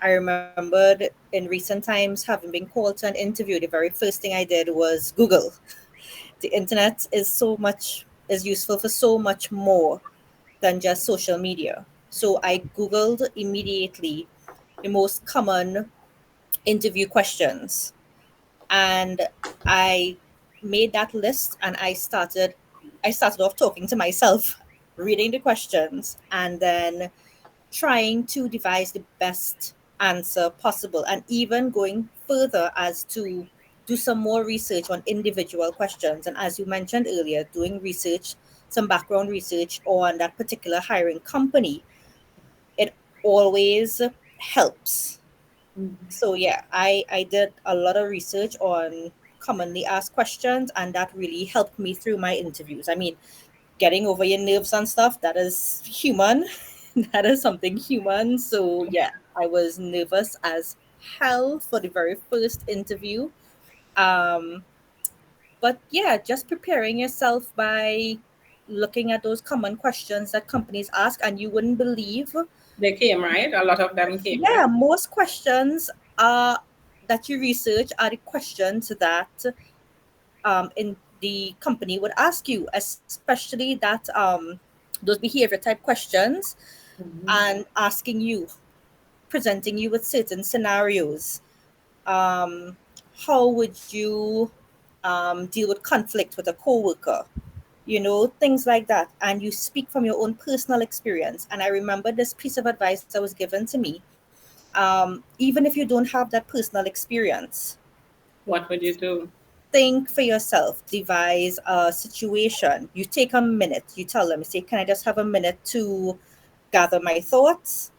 remembered in recent times having been called to an interview. The very first thing I did was Google. The internet is useful for so much more than just social media. So I Googled immediately the most common interview questions, and I made that list, and I started off talking to myself, reading the questions, and then trying to devise the best answer possible, and even going further as to do some more research on individual questions. And as you mentioned earlier, doing research, some background research on that particular hiring company, it always helps. So yeah, I did a lot of research on commonly asked questions, and that really helped me through my interviews. I mean, getting over your nerves and stuff, that is human. That is something human. So yeah, I was nervous as hell for the very first interview. Um, but yeah, just preparing yourself by looking at those common questions that companies ask, and you wouldn't believe, They came, right? A lot of them came, yeah, right? most questions are that you research are the questions that in the company would ask you, especially that those behavior type questions, and asking you, presenting you with certain scenarios. Um, how would you deal with conflict with a coworker? things like that. And you speak from your own personal experience. And I remember this piece of advice that was given to me. Even if you don't have that personal experience, What would you do? think for yourself, devise a situation. You take a minute, you tell them, say, can I just have a minute to gather my thoughts?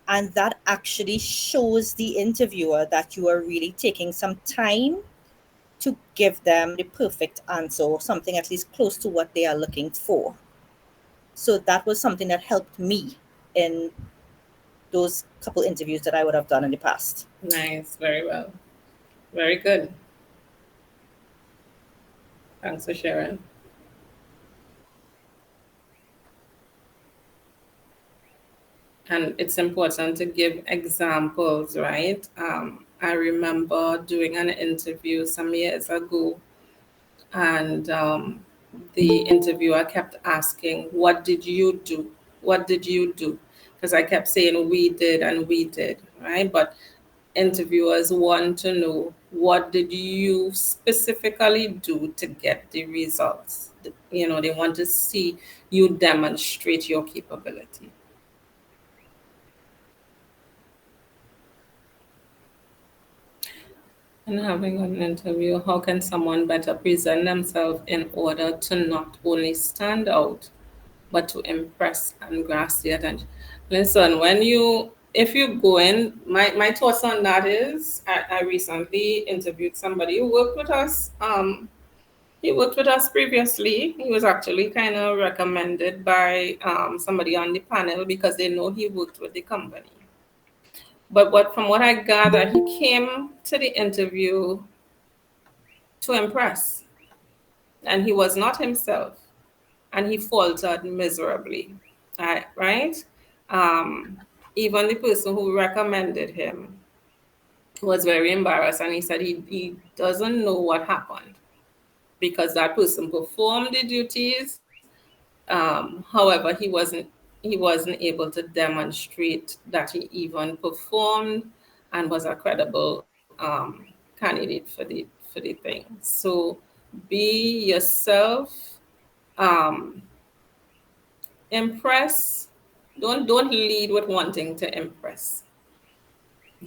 And that actually shows the interviewer that you are really taking some time to give them the perfect answer, or something at least close to what they are looking for. So that was something that helped me in those couple interviews that I would have done in the past. Nice, very well. Very good. Thanks for sharing. And it's important to give examples, right? I remember doing an interview some years ago, and the interviewer kept asking, "What did you do? What did you do?" Because I kept saying, "We did," and "we did," right? But interviewers want to know, what did you specifically do to get the results? They want to see you demonstrate your capability. And having an interview, how can someone better present themselves in order to not only stand out, but to impress and grasp the attention? Listen, if you go in, my thoughts on that is, I recently interviewed somebody who worked with us. He worked with us previously. He was actually kind of recommended by somebody on the panel because they know he worked with the company. But from what I gather, he came to the interview to impress, and he was not himself, and he faltered miserably. Right? Um, Even the person who recommended him was very embarrassed, and he said he doesn't know what happened because that person performed the duties. However, he wasn't able to demonstrate that he even performed and was a credible candidate for the thing. So be yourself. Um, Impress. Don't lead with wanting to impress.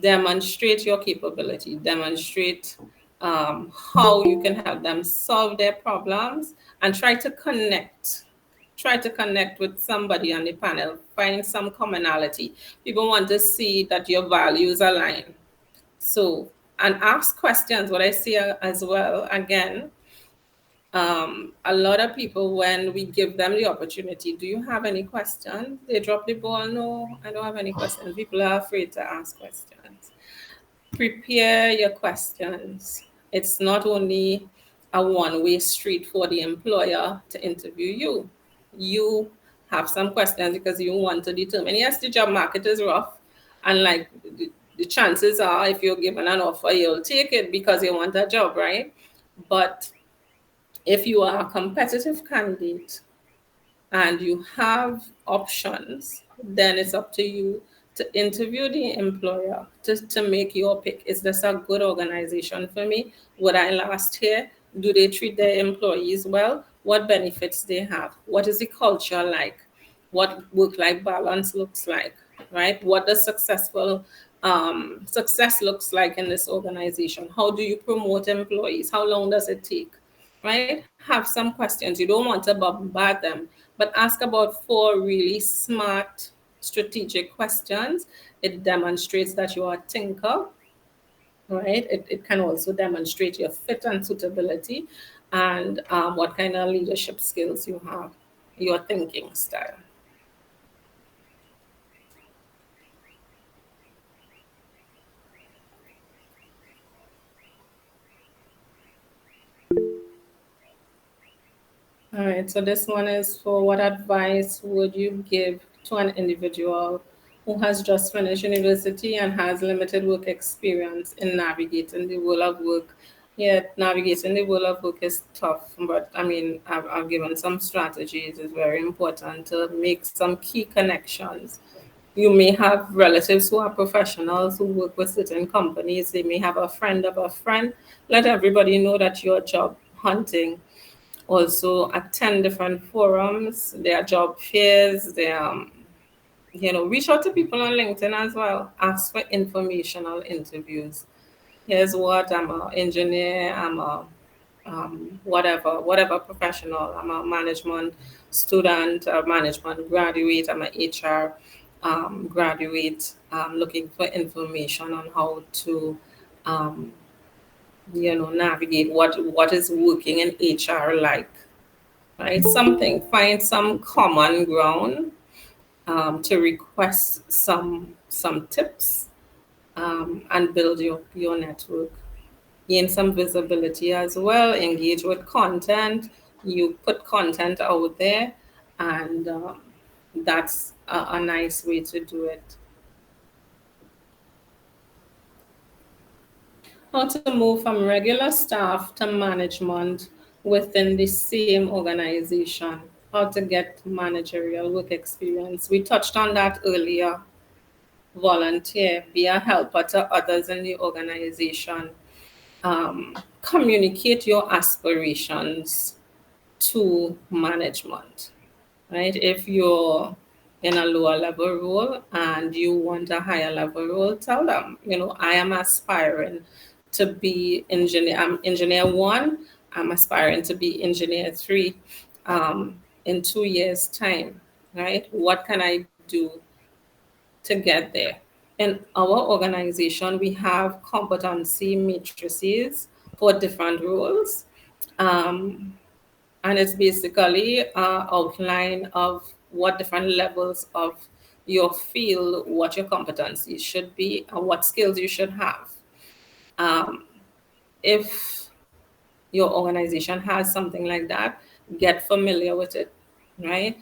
Demonstrate your capability. Demonstrate how you can help them solve their problems, and try to connect with somebody on the panel. Find some commonality. People want to see that your values align. So, and ask questions. What I see as well, again, a lot of people, when we give them the opportunity, do you have any questions? They drop the ball. No, I don't have any questions. People are afraid to ask questions. Prepare your questions. It's not only a one-way street for the employer to interview you. You have some questions because you want to determine. Yes, the job market is rough, and like the chances are, if you're given an offer, you'll take it because you want a job, right? But if you are a competitive candidate and you have options, then it's up to you to interview the employer to make your pick. Is this a good organization for me? Would I last here? Do they treat their employees well? What benefits they have? What is the culture like? What work-life balance looks like, right? What does success looks like in this organization? How do you promote employees? How long does it take? Right? Have some questions. You don't want to bombard them, but ask about four really smart, strategic questions. It demonstrates that you are a thinker, right? It can also demonstrate your fit and suitability, and what kind of leadership skills you have, your thinking style. All right, so this one is for, what advice would you give to an individual who has just finished university and has limited work experience in navigating the world of work? Yeah, navigating the world of work is tough, but I mean, I've given some strategies. It's very important to make some key connections. You may have relatives who are professionals who work with certain companies. They may have a friend of a friend. Let everybody know that you're job hunting. Also attend different forums, their job fairs, their reach out to people on LinkedIn as well. Ask for informational interviews. Here's what I'm an engineer. I'm a whatever professional. I'm a management student, a management graduate. I'm an HR graduate. Looking for information on how to um, navigate what is working in HR like, right? Something, find some common ground to request some tips and build your network. Gain some visibility as well. Engage with content. You put content out there, and that's a nice way to do it. How to move from regular staff to management within the same organization, how to get managerial work experience. We touched on that earlier. Volunteer, be a helper to others in the organization, communicate your aspirations to management, right? If you're in a lower level role and you want a higher level role, tell them, I am aspiring to be engineer. I'm engineer one. I'm aspiring to be engineer three in 2 years' time, right? What can I do to get there? In our organization, we have competency matrices for different roles. Um, and it's basically an outline of what different levels of your field, what your competencies should be, and what skills you should have. Um, if your organization has something like that, get familiar with it, right?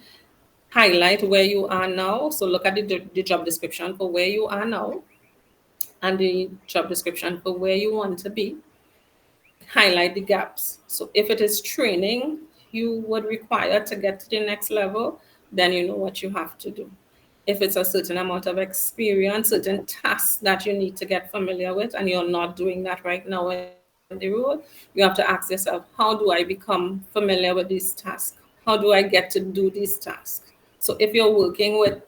Highlight where you are now. So look at the job description for where you are now and the job description for where you want to be. Highlight the gaps. So if it is training you would require to get to the next level, then you know what you have to do. If it's a certain amount of experience, certain tasks that you need to get familiar with, and you're not doing that right now in the role, you have to ask yourself, how do I become familiar with these tasks? How do I get to do these tasks? So if you're working with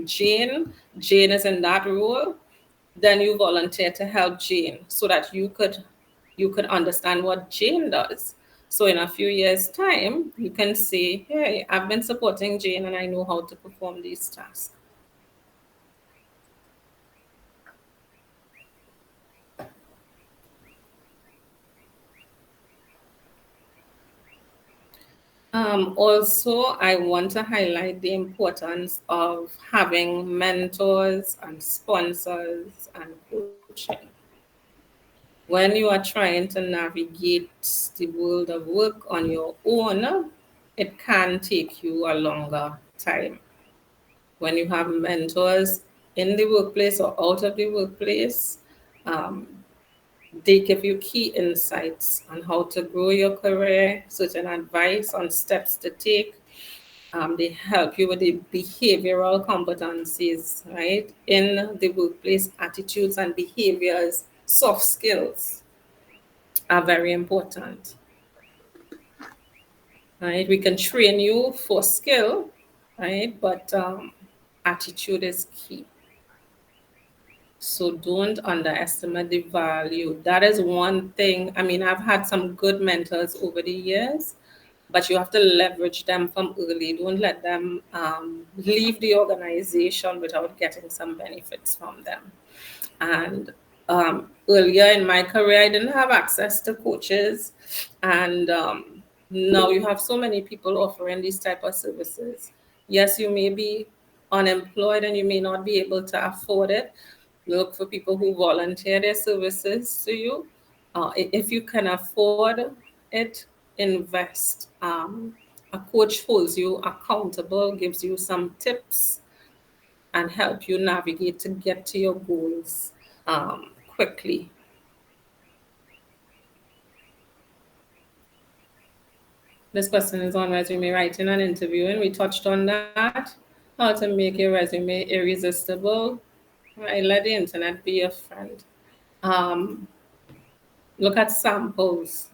Jane is in that role, then you volunteer to help Jane so that you could understand what Jane does. So in a few years' time, you can say, hey, I've been supporting Jane and I know how to perform these tasks. Also, I want to highlight the importance of having mentors and sponsors and coaching. When you are trying to navigate the world of work on your own, it can take you a longer time. When you have mentors in the workplace or out of the workplace, um, they give you key insights on how to grow your career, certain advice on steps to take. They help you with the behavioral competencies, right? In the workplace, attitudes and behaviors, soft skills are very important, right? We can train you for skill, right? But attitude is key. So don't underestimate the value. That is one thing. I mean, I've had some good mentors over the years, but you have to leverage them from early. Don't let them leave the organization without getting some benefits from them. And earlier in my career, I didn't have access to coaches, and now you have so many people offering these type of services. Yes, you may be unemployed and you may not be able to afford it. Look for people who volunteer their services to you. If you can afford it, invest. A coach holds you accountable, gives you some tips, and help you navigate to get to your goals quickly. This question is on resume writing and interviewing. We touched on that. How to make your resume irresistible. Right? Let the internet be your friend. Um, Look at samples.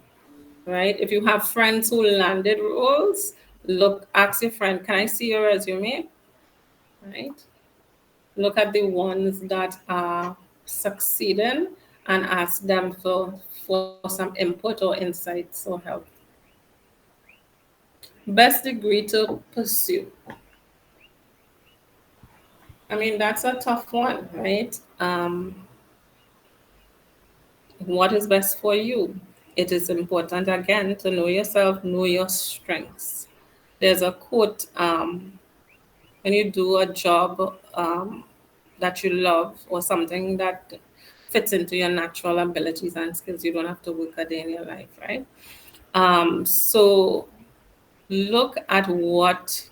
right? If you have friends who landed roles, look, ask your friend, can I see your resume, right? Look at the ones that are succeeding and ask them for some input or insights or help. Best degree to pursue. I mean, that's a tough one, right? What is best for you? It is important, again, to know yourself, know your strengths. There's a quote, when you do a job that you love or something that fits into your natural abilities and skills, you don't have to work a day in your life, right? So look at what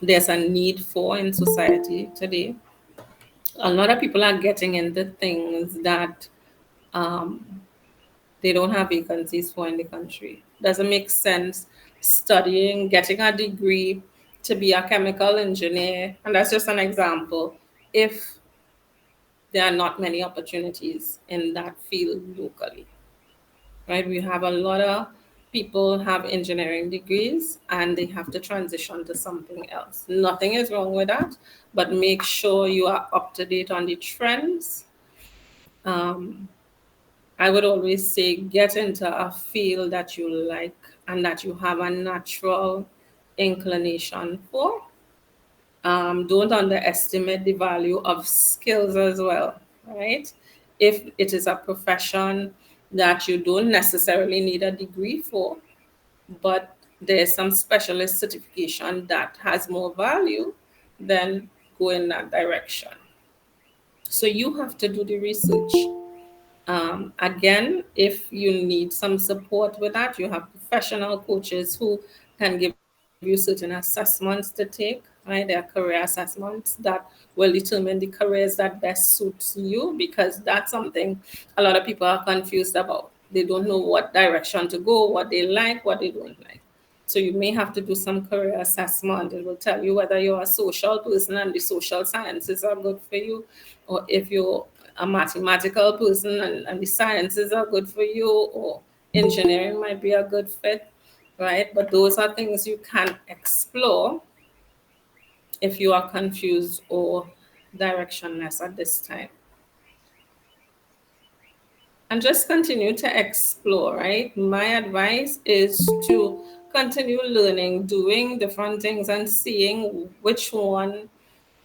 there's a need for in society today. A lot of people are getting into things that um, they don't have vacancies for in the country. Doesn't make sense studying, getting a degree to be a chemical engineer, and that's just an example, if there are not many opportunities in that field locally, right? We have a lot of people have engineering degrees and they have to transition to something else. Nothing is wrong with that, but make sure you are up to date on the trends. Um, I would always say get into a field that you like and that you have a natural inclination for. Don't underestimate the value of skills as well, right? If it is a profession that you don't necessarily need a degree for, but there's some specialist certification that has more value, then go in that direction. So you have to do the research. Again, if you need some support with that, you have professional coaches who can give you certain assessments to take, right? There are career assessments that will determine the careers that best suits you, because that's something a lot of people are confused about. They don't know what direction to go, what they like, what they don't like. So you may have to do some career assessment. It will tell you whether you're a social person and the social sciences are good for you, or if you're a mathematical person and the sciences are good for you, or engineering might be a good fit, right? But those are things you can explore if you are confused or directionless at this time. And just continue to explore, right? My advice is to continue learning, doing different things, and seeing which one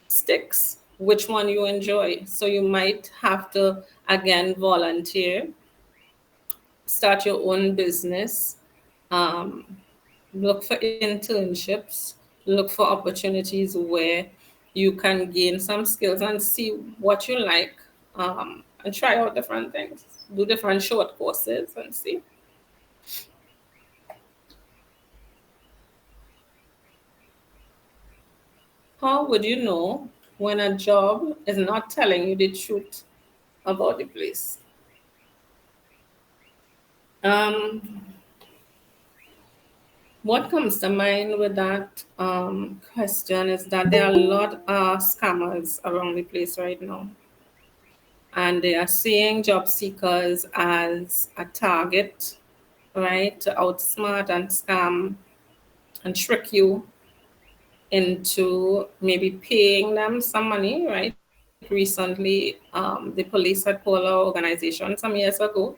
sticks, which one you enjoy. So you might have to, again, volunteer, start your own business, um, look for internships, look for opportunities where you can gain some skills and see what you like, and try out different things. Do different short courses and see. How would you know when a job is not telling you the truth about the place? Um, what comes to mind with that question is that there are a lot of scammers around the place right now, and they are seeing job seekers as a target, right, to outsmart and scam and trick you into maybe paying them some money, right? Recently, the police had called our organization some years ago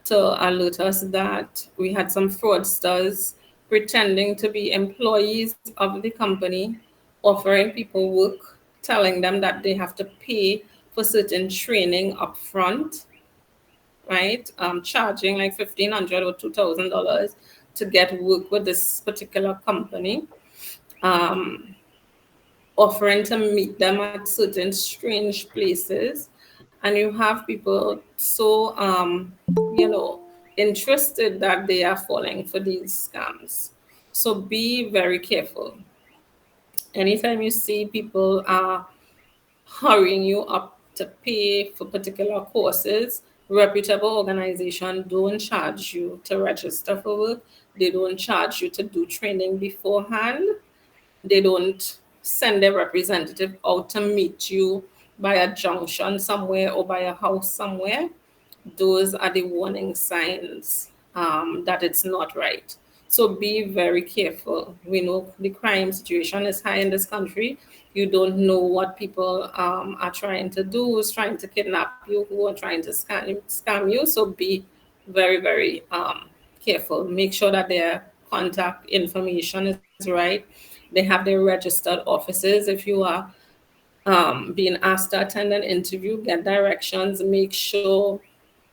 to alert us that we had some fraudsters pretending to be employees of the company, offering people work, telling them that they have to pay for certain training upfront, right? Charging like $1,500 or $2,000 to get work with this particular company. Um, Offering to meet them at certain strange places, and you have people so interested that they are falling for these scams. So be very careful. Anytime you see people are hurrying you up to pay for particular courses, reputable organization don't charge you to register for work. They don't charge you to do training beforehand. They don't send their representative out to meet you by a junction somewhere or by a house somewhere. Those are the warning signs. that it's not right. So be very careful. We know the crime situation is high in this country. You don't know what people are trying to do, who's trying to kidnap you, who are trying to scam you. So be very, very careful. Make sure that their contact information is right. They have their registered offices. If you are being asked to attend an interview, get directions, make sure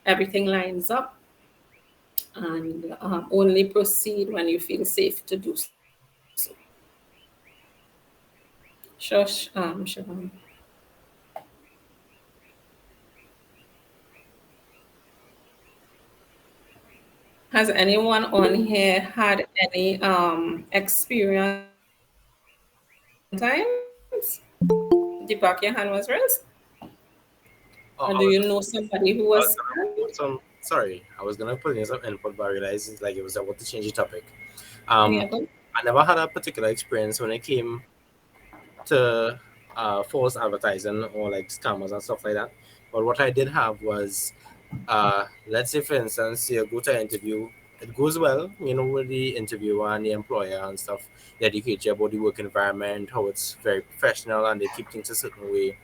everything lines up, and only proceed when you feel safe to do so. Shush, Siobhan. Has anyone on here had any experience times? Deepak, your hand was raised? Oh, Or do you know somebody who I was was gonna scammed? put some. Sorry, I was gonna put in some input, but I realized it's like it was about to change the topic. Yeah, Um, go. I never had a particular experience when it came to false advertising or like scammers and stuff like that. But what I did have was, let's say for instance, you go to an interview, it goes well, you know, with the interviewer and the employer and stuff. They educate you about the work environment, how it's very professional, and they keep things a certain way.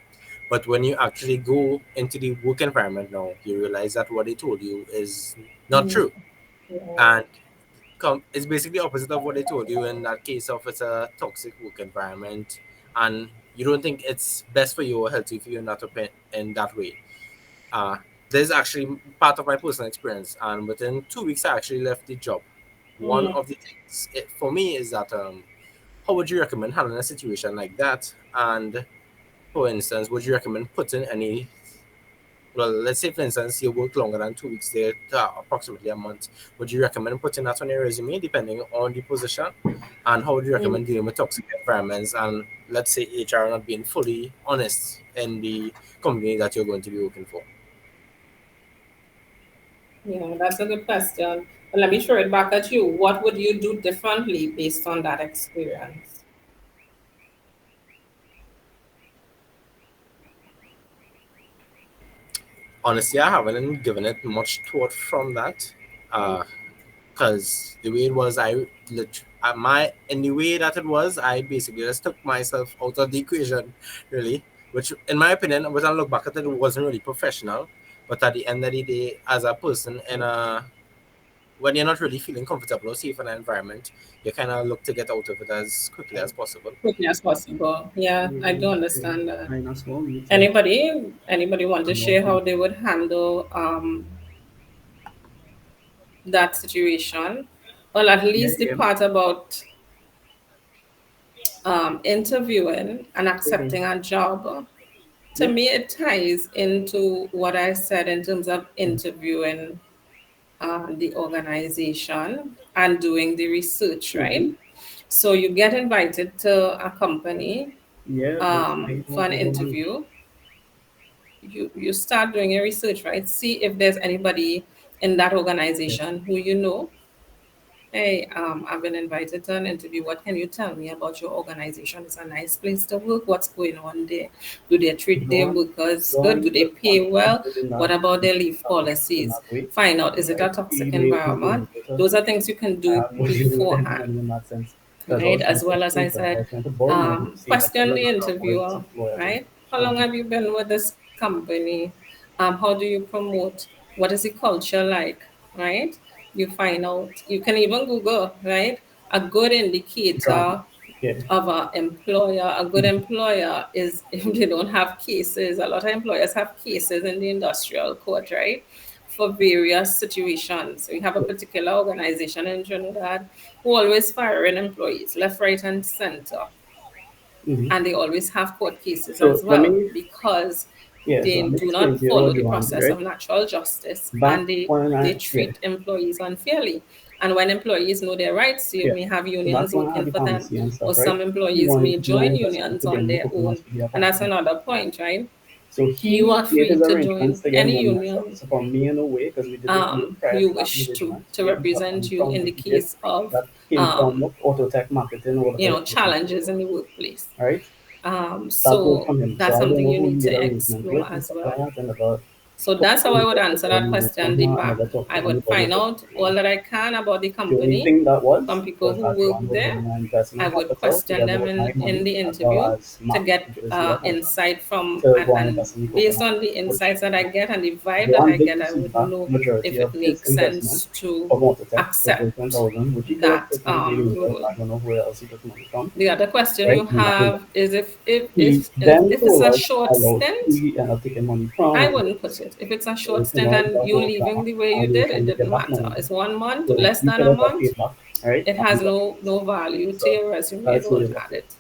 But when you actually go into the work environment now, you realize that what they told you is not Mm, true. yeah. And it's basically opposite of what they told you in that case of it's a toxic work environment, and you don't think it's best for you or healthy for you not to pay in that way. uh this is actually part of my personal experience, and within 2 weeks I actually left the job. One Mm, of the things for me is that how would you recommend handling a situation like that? And for instance, would you recommend putting any, well, let's say for instance you work longer than 2 weeks there, approximately a month. Would you recommend putting that on your resume depending on the position? And how would you mm. recommend dealing with toxic environments and let's say HR not being fully honest in the company that you're going to be working for? Yeah, that's a good question. But let me throw it back at you. What would you do differently based on that experience? Honestly, I haven't given it much thought from that. Because the way it was, my in the way that it was, I basically just took myself out of the equation, really. Which, in my opinion, when I look back at it, it wasn't really professional. But at the end of the day, as a person in a when you're not really feeling comfortable or safe in an environment, you kind of look to get out of it as quickly as possible. Quickly as possible. Yeah, I do Yeah, understand that. fine as well. Me too. Anybody want to I'm more share how than they would handle that situation? Well, at yeah, least the yeah. part about interviewing and Okay. accepting a job, to Yep. me, it ties into what I said in terms of Mhm. interviewing the organization and doing the research, right? Mhm. So you get invited to a company Yeah, that's fine. for an Over me. interview. You start doing your research, right? See if there's anybody in that Yes. organization who you know. Hey, I've been invited to an interview. What can you tell me about your organization? It's a nice place to work. What's going on there? Do they treat their Don't workers good? Do don't they pay respond to well? people in What that about their leave in policies? that way, Find out, is it a right? toxic He made me environment? motivator. Those are things you can I do had no issue with beforehand, anybody in that sense because I right? was trying As to well as I escape, right? I said, was trying to borrow money to save up for question the life to avoid interviewer, employers and right? How long um, have you been with this company? How do you promote? What is the culture like, right? You find out. You can even Google, right? A good drama. indicator Yeah. of an employer. A good employer is if they don't have cases. A lot of employers have cases in the industrial court, right? For various situations. We have a particular organization in Trinidad who always firing employees left, right, and center. Mm-hmm. And they always have court cases So as let well me because so they let me do explain not to you follow what the you want to do, process right? of natural justice Back and they, when they I treat employees unfairly. And when employees know their rights, you yeah. may have So back unions when I had working the for them, pharmacy and or stuff, right? some He employees wanted may to do an join investment unions to on bring me their to own. Kumasi to be a And that's pharmacist. another point, right? So You he are made free his to arrangements join to get me any on myself. union So for me in a way, because we did the deal prior you to that wish engagement, to right? He got represent money you from in what the he did case of that came from Autotech marketing or whatever it was before, challenges in the workplace. right? That goes So from him. So that's I don't something know you who he need made to arrangements explore with and as stuff like well. that. I never So that's how I would answer that question, Deepak. Another talk I on would the body find of out all that I can about the the only company thing that from people was who that work Joanne was there. in an I investment would capital question together them with my in money the as well interview as to Mark, get which is the advisor, insight from, to go and and invest in the based coconut, on the which insights that I get and the vibe that Joanne I did get, I receive would back know if majority it of his makes investment sense to from Autotech was worth accept 10,000, which he could have that certainly made later. role. I don't know where else he got money from, The other question right? you In that have investment. is He then if it's told a us short how low stint, he ended up taking money from I and wouldn't put it. If it's a so, short stint and that you whole drama, leaving the way you and he was did, trying it to get didn't back matter. money. It's 1 month, So less he than could a have got month. paid back, right? It And he has got no value to so your resume. that's what Don't it was. add it.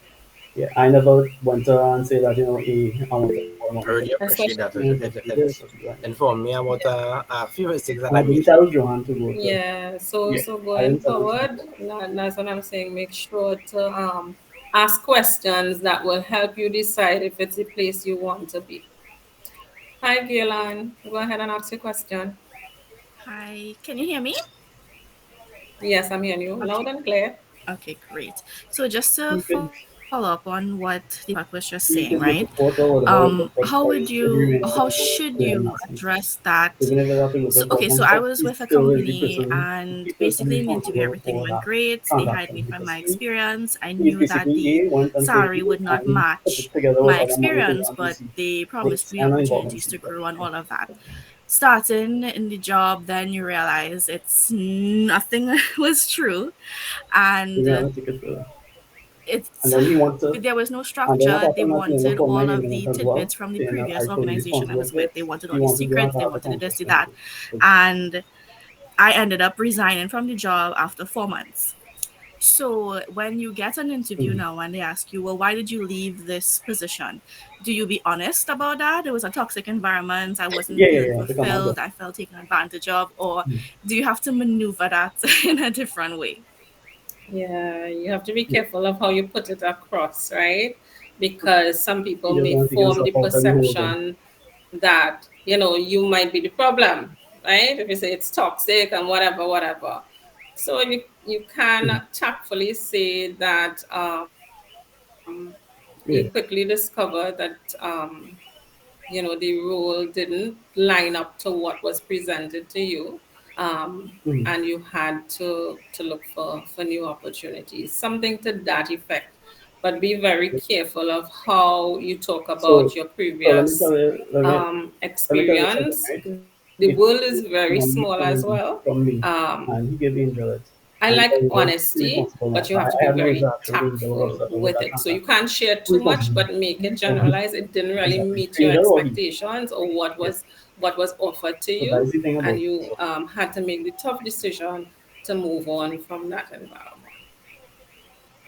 Yeah, I never went and say that, I wanted more I money for really this appreciate Especially, that. investment, but he did, but he went. Informed me about a few mistakes that And I I didn't made. tell Johan to go to, yeah. So yeah, so I going didn't tell him to forward, go. that's what I'm saying. Make sure to ask questions that will help you decide if it's the place you want to be. Hi, Galen. Go ahead and ask your question. Hi, can you hear me? Yes, I'm hearing you Okay. loud and clear. Okay, great. So just to He follow could, up on what Deepak was just saying, he right? could look at photo or whatever, How would but he you, remain how in the should to you him as him. address that? Even if they have to look So at okay, so bottom, I but was he with a still is the company person, the and key person basically in the interview responsible everything for went that great. They hired transaction me for because my experience. I he knew that basically the A went and paid salary B would not and put it match together with my other money to experience, go and but receive, they promised which me I know involved in opportunities to secret. grow and Yeah. all of that. Starting in the job, then you realize it's nothing was true, So and we have to take it further. And it's then he wants to, there was no and then structure. apart They from that, he ended up wanted calling my all name of in the it as well, tidbits from the saying that I previous told you organization I responsible was for with. it. They wanted He all the wanted to secrets. They have a wanted the this, the conversation that, with which, and I ended up resigning from the job after 4 months. So when you get an interview mhm. now and they ask you, well, why did you leave this position? Do you be honest about that? It was a toxic environment. I wasn't feeling To come out there. fulfilled. I felt taken advantage of. Or Mhm. do you have to maneuver that in a different way? Yeah, you have to be Yeah. careful of how you put it across, right? Because some people He just may wanted to get form himself the out of the whole thing. perception that, you might be the problem, right? If you say it's toxic and whatever, whatever. So you Mhm. can tactfully say that you quickly Yeah. discover that the role didn't line up to what was presented to you, Mhm. and you had to look for new opportunities, something to that effect. But be very Yeah. careful of how you talk So, about your so let me previous tell you, let me tell you something, experience. right? The world If is he very took small as money well. from me um, and he gave Angel it, I and like Angel is honesty, responsible but now. you So have to I be have no very interaction with Angel tactful whatsoever with with that it. So you transaction. can't share Who too is much, responsible? but make it Um, generalize. It didn't really exactly. meet your Angel or he? expectations or Yeah. what was offered to So that you, is the thing and about it. you So, had to make the tough decision to move on from that environment.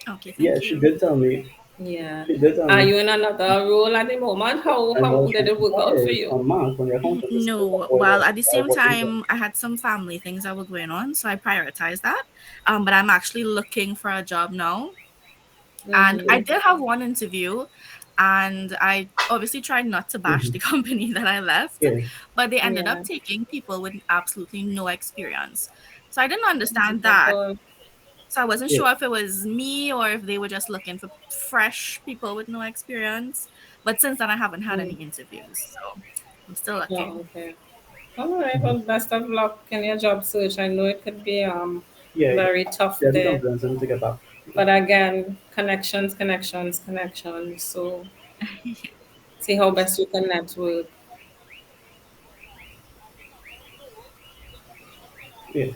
Okay, yeah, thank she you. did tell me. Yeah. She did tell Are me. you in another role at the moment? I How was did trying it to work out inquire for you? from Mark when the accountant is still No, what it well, was. at the I same what Angel. time, I had some family things that were going on, so I prioritized that. But I'm actually looking for a job now. And I Mm-hmm. did have one interview, and I obviously tried not to bash Mm-hmm. the company that I left, Yeah. but they ended Yeah. up taking people with absolutely no experience. So I didn't understand that. Typical. So I wasn't Yeah. sure if it was me or if they were just looking for fresh people with no experience. But since then, I haven't had any Mm. interviews, so I'm still Oh, looking. okay. All right. Mm-hmm. Well, best of luck in your job search. I know it could be Yeah. Yeah. very tough Yeah. The there, confidence and to get back. Yeah. but again, connections, connections, connections. So see how best you can network. Yeah.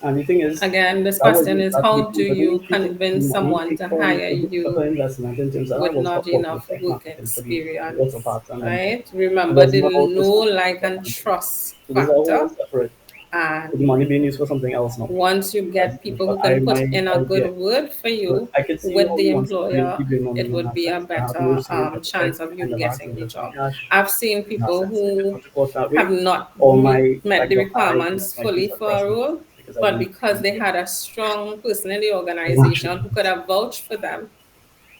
And the thing is, Again, this that was question is that the how do company you he took the convince money someone he to from hire he took for you investment in terms of that with was for not corporate enough tech work marketing for the auto experience, parts and then right? it Remember wasn't the about know, responsibility like, for and anything. trust So this is a whole factor. separate with the And money being used for something else now. once you That's get the thing. people But who can put in a yeah. good word for But you I could see with how the he wants to blame employer, the blame on it me in would that be a sense. I have no better say in Epitech. chance of I you never asked getting him the to pay job. cash I've seen in that people sense. If it who comes across that have way, not all my met like the job requirements might be fully for a suppressed role, because I but didn't because they yeah. had a strong person in the I actually organization who could have vouched for them,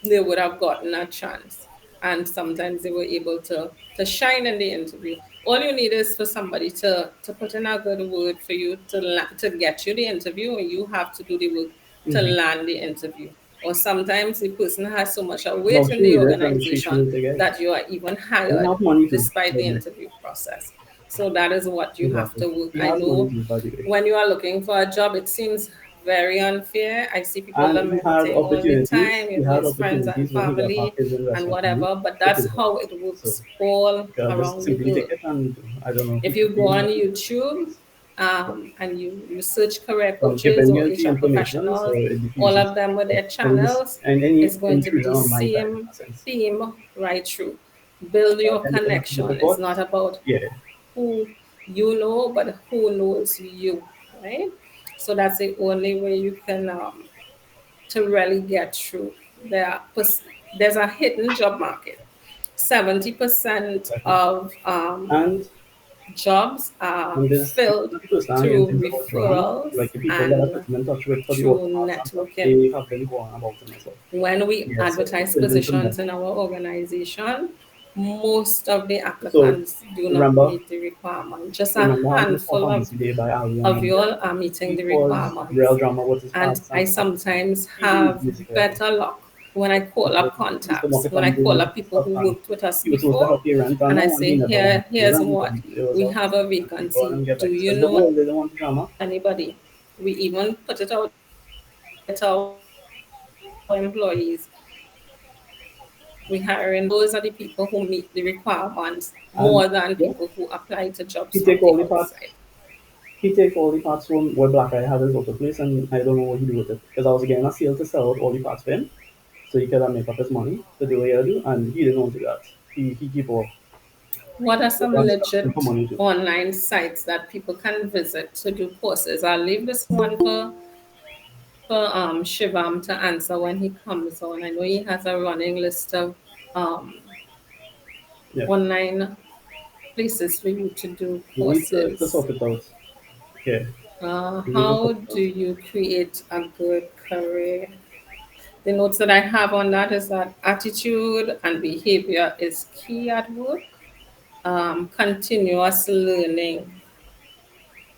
they would have gotten a chance. And sometimes they were able to shine in the interview. All you need is for somebody to put in a good word for you to get you the interview, and you have to do the work to mm-hmm. land the interview. Or sometimes the person has so much No, weight in she the needed and she organization needed to get it. that you are even I didn't hired have money to despite the admit. interview process. So that is what you have Exactly. to work. He I has money know too, by the way. when you are looking for a job, it seems very unfair. I see people And lamenting all the time, he had his friends and opportunities when he got back family his and investment money whatever, but to that's put it how out. it So works all you can just around the simply take world. it and I don't know If if you you go on even YouTube and you search career coaches depending or on the HR information, so professionals, it all diffuses of them with their and this channels and any is going to be intrusion the on my time in same a sense. theme right through. Build your And depending on the connection. It's report, not about yeah, who you know, but who knows you, right? So that's the only way you can to really get through. There's a hidden job market. 70% exactly. of And jobs are this filled not the first time hearing through things about drama. referrals Like the people that I and put him in touch with for the through work and stuff, networking. they have been going about him as well. When we Yeah, so advertise it into more. positions in our organization, most of the So applicants do not remember meet the requirement. Just a remember on this handful publicity day by Ali and of you Media. all are meeting He the caused real requirements. drama with his And past I and stuff. sometimes He have basically better luck when I call because up he used to contacts, market when I and call do up people stuff who and worked with us he was supposed to before, help pay rent and and I no and he say, never wanted to pay here's rent what and it was we out have a and people vacancy. and get Do vexed you because the know world didn't want drama. anybody? We even put it out there to our employees. We hiring those are the people who meet the requirements more than people who apply And to jobs yeah, from the outside. he take all the parts he take all the parts from where Black Eye had his auto place and I don't know what he do with it. Because I was getting a sale to sell out all the parts for him so he could make up his money to do what he do and he didn't want to do that. He keep off What are some and stuff for legit money too. online sites that people can visit to do courses? I'll leave this one for Shivam to answer when he comes on. I know he has a running list of um, Yeah. online places for you to do We need to courses. sort it out. Yeah. We need to How sort it do out. you create a good career? The notes that I have on that is that attitude and behavior is key at work. Continuous learning,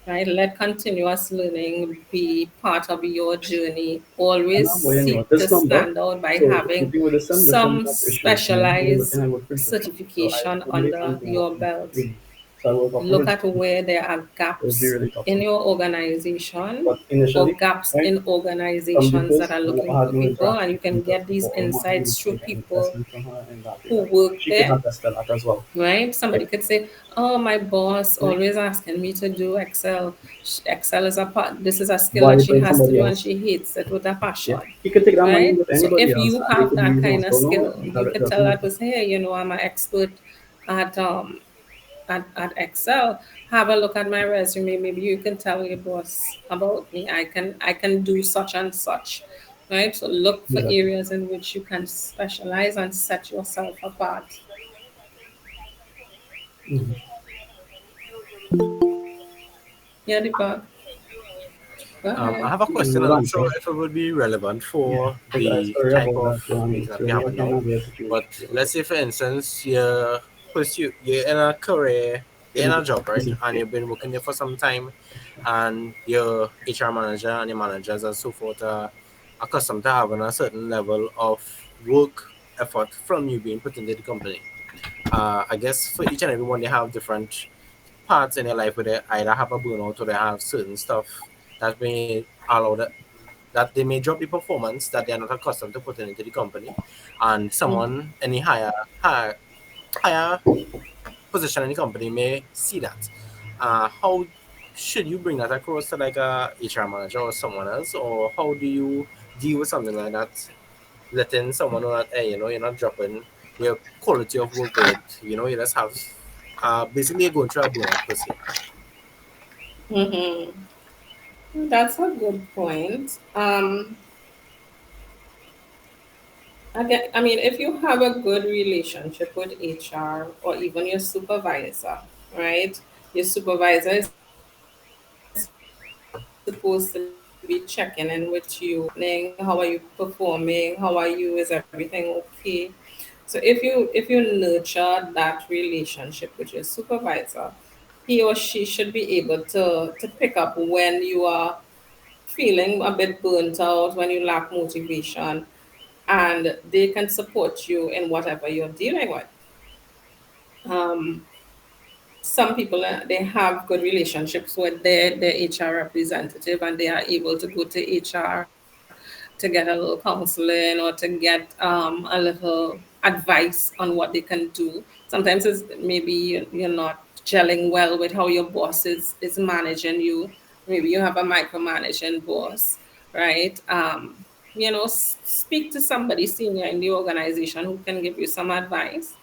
right? Let continuous learning be part of your journey. And Always I'm waiting seek you to this number. stand out by So the having thing with this sim some is appreciation. You know, you're looking specialized at work appreciation. So I certification only under something your working belt. really. So I work off of Look it. at where there are It would be gaps really tough in your sometimes. organization But or initially, gaps right, in from the organizations that first, are whenever looking I for had no people, and you interaction can from the get these bottom one, insights basically through get people investment from her in that way who that work she could there, attest to that as well. right? Somebody Right? could say, "Oh, my boss Right? always asking me to do Excel. Excel is a part. This is a skill Why that she bring has to somebody do, and else? she hates it with a Yeah. passion." He could take that money Right? with So anybody if else you and they have could be that using kind also. of No, skill, you that could tell doesn't that matter. person, "Hey, I'm an expert at at Excel. Have a look at my resume. Maybe you can tell your boss about me. I can do such and such." Right? So look for Exactly. areas in which you can specialize and set yourself apart. Mm-hmm. Yeah, Deepak. Go I ahead. have a question. Good I'm not sure answer. if it would be relevant Yeah. for I the sorry type about of that, Johnny. meeting that So we're me, I having now. cannot be a But situation. let's say, for instance, you're in a career, you're in a job, right? And Yeah. you've been working there for some time, and your HR manager and your managers and so forth are accustomed to having a certain level of work effort from you being put into the company. I guess for each and every one, they have different parts in their life where they either have a burnout or they have certain stuff that may allow that they may drop the performance that they are not accustomed to putting into the company, and someone any higher position in the company may see that. How should you bring that across to like a HR manager or someone else, or how do you deal with something like that? Letting someone know that, hey, you're not dropping your quality of work, but you just have basically you're going through a burnout per se. Mm-hmm. That's a good point. I mean, if you have a good relationship with HR or even your supervisor, right? Your supervisor is supposed to be checking in with you. Hey, what's happening? How are you performing? How are you? Is everything okay? So if you nurture that relationship with your supervisor, he or she should be able to pick up when you are feeling a bit burnt out, when you lack motivation, and they can support you in whatever you're dealing with. some people they have good relationships with their HR representative, and they are able to go to HR to get a little counseling or to get a little advice on what they can do. Sometimes it's maybe you're not gelling well with how your boss is managing you. Maybe you have a micromanaging boss, right? Speak to somebody senior in the organization who can give you some advice.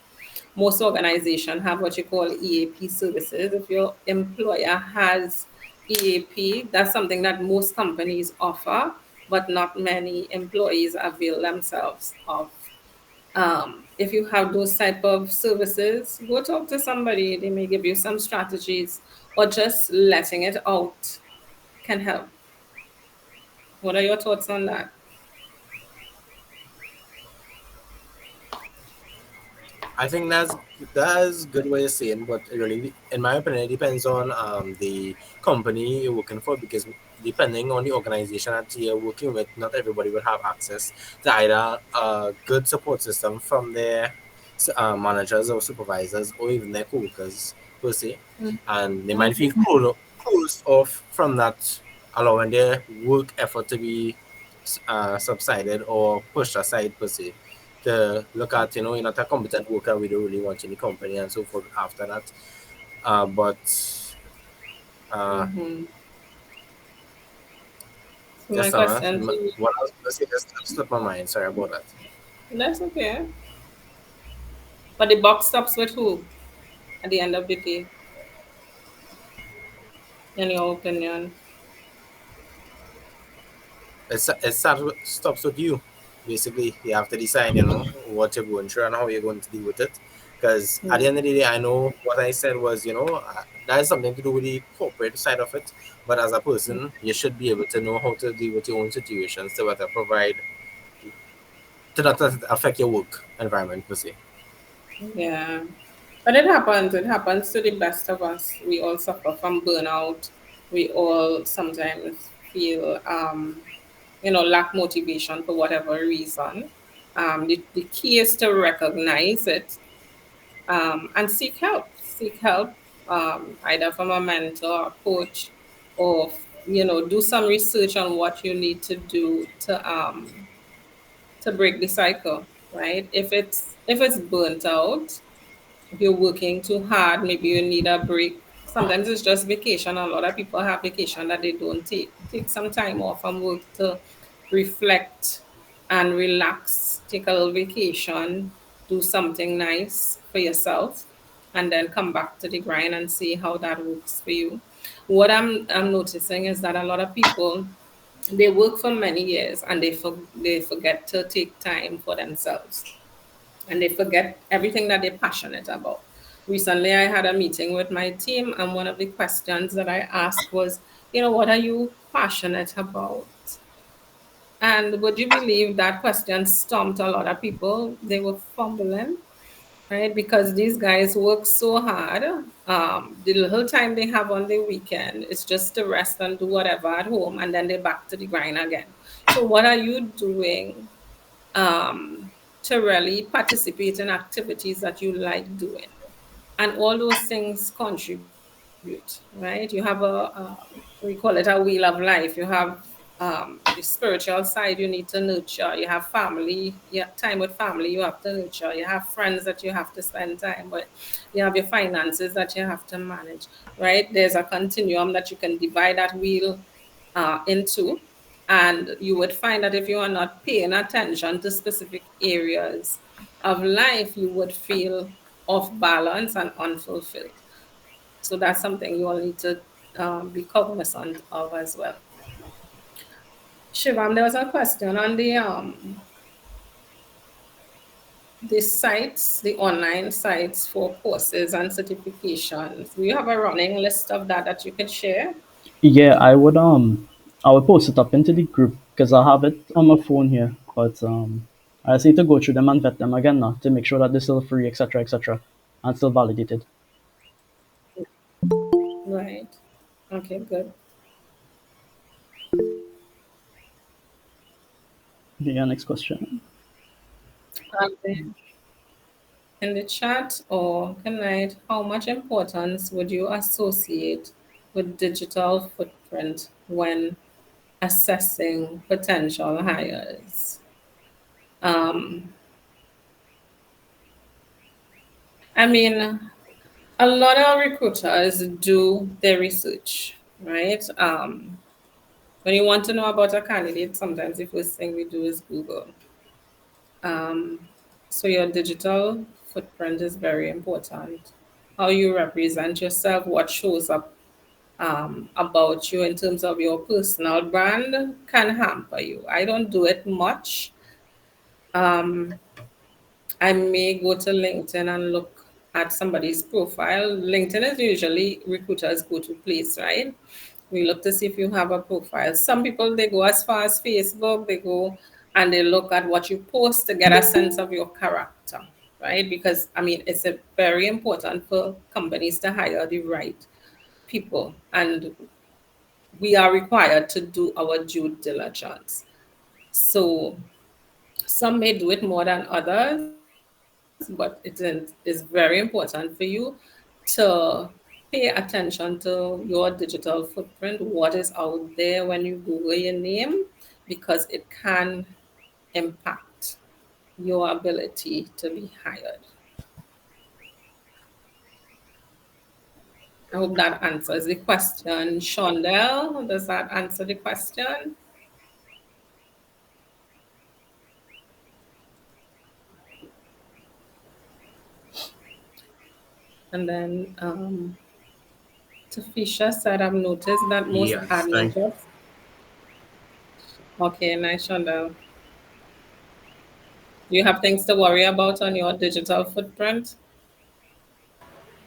Most organizations have what you call EAP services. If your employer has EAP, that's something that most companies offer, but not many employees avail themselves of. If you have those type of services, go talk to somebody. They may give you some strategies, or just letting it out can help. What are your thoughts on that? I think that's good way of saying, but it really, in my opinion, it depends on the company you're working for, because depending on the organization that you're working with, not everybody will have access to either a good support system from their managers or supervisors or even their coworkers per se, and they might feel closed off from that, allowing their work effort to be subsided or pushed aside per se, to look at, you're not a competent worker, we don't really want you in the company and so forth after that. But uh, Mm-hmm. So my yes, question to you, what I was going to say just slipped my mind. Sorry about that. that's okay. But the box stops with who at the end of the day, in your opinion? Stops with you. Basically, you have to decide, what you're going through and how you're going to deal with it. Because at the end of the day, I know what I said was, that has something to do with the corporate side of it. But as a person, you should be able to know how to deal with your own situations to better provide, to not affect your work environment per se. Yeah. But it happens. It happens to the best of us. We all suffer from burnout. We all sometimes feel, lack motivation for whatever reason. The key is to recognize it, and seek help. Seek help, either from a mentor, a coach, or do some research on what you need to do to break the cycle. Right? If it's burnt out, if you're working too hard, maybe you need a break. Sometimes it's just vacation. A lot of people have vacation that they don't take. Take some time off from work to reflect and relax. Take a little vacation, do something nice for yourself, and then come back to the grind and see how that works for you. What I'm noticing is that a lot of people, they work for many years and they forget to take time for themselves, and they forget everything that they're passionate about. Recently, I had a meeting with my team, and one of the questions that I asked was, what are you passionate about? And would you believe that question stumped a lot of people? They were fumbling, right? Because these guys work so hard. The little time they have on the weekend is just to rest and do whatever at home, and then they're back to the grind again. So, what are you doing to really participate in activities that you like doing? And all those things contribute, right? You have we call it a wheel of life. You have the spiritual side you need to nurture. You have family, time with family you have to nurture. You have friends that you have to spend time with. You have your finances that you have to manage, right? There's a continuum that you can divide that wheel into. And you would find that if you are not paying attention to specific areas of life, you would feel off balance and unfulfilled. So that's something you all need to be cognizant of as well. Shivam, there was a question on the sites, the online sites for courses and certifications. Do you have a running list of that you can share? Yeah, I would post it up into the group because I have it on my phone here, but I just need to go through them and vet them again now to make sure that they're still free, etc., and still validated. Right. Okay, good. The next question. Okay. in the chat, or good night, how much importance would you associate with digital footprint when assessing potential hires? Um, I mean, a lot of recruiters do their research, right? When you want to know about a candidate, sometimes the first thing we do is Google. Um, so your digital footprint is very important. How you represent yourself, what shows up about you in terms of your personal brand can hamper you. I don't do it much. Um, I may go to LinkedIn and look at somebody's profile. LinkedIn is usually recruiters' go-to place, right? We look to see if you have a profile. Some people they go as far as Facebook, they go and they look at what you post to get a sense of your character, right? Because I mean it's a very important for companies to hire the right people, and we are required to do our due diligence. So some may do it more than others, but is very important for you to pay attention to your digital footprint, what is out there when you Google your name, because it can impact your ability to be hired. I hope that answers the question. Shondell, does that answer the question? And then Tafisha said, I've noticed that most Yes, admin thank you. jobs. Okay, nice, Shondell. Do you have things to worry about on your digital footprint?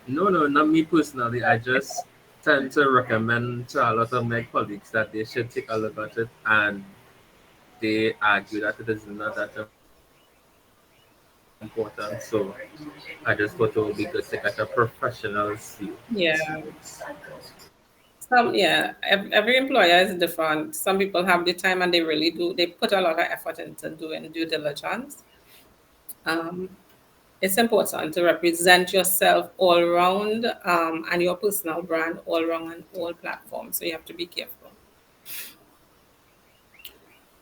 No, no, not me personally. I just tend to recommend to a lot of my colleagues that they should take a look at it, and they argue that it is not that important. So I just thought it would be good to get a professional's view. Yeah. Every employer is different. Some people have the time and they really do. They put a lot of effort into doing due diligence. Um, it's important to represent yourself all around and your personal brand all around on all platforms. So you have to be careful.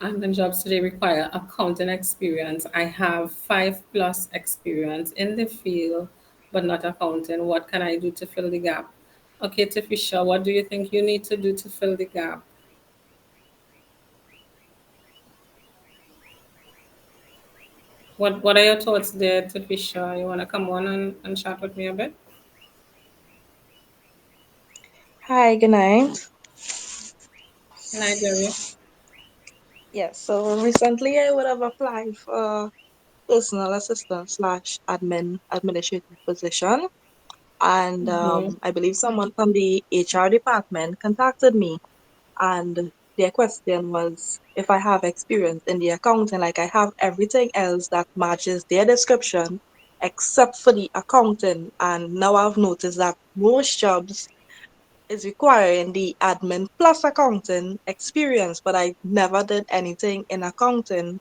Admin jobs today require accounting experience. I have 5+ experience in the field, but not accounting. What can I do to fill the gap? Okay, Tafisha, what do you think you need to do to fill the gap? What are your thoughts there, Tafisha? You want to come on and chat with me a bit? Hi, good night. Can I hear you? Yes, so recently I would have applied for personal assistant slash administrative position, and Mm-hmm. I believe someone from the HR department contacted me, and their question was if I have experience in the accounting, like I have everything else that matches their description except for the accounting, and now I've noticed that most jobs is requiring the admin plus accounting experience, but I never did anything in accounting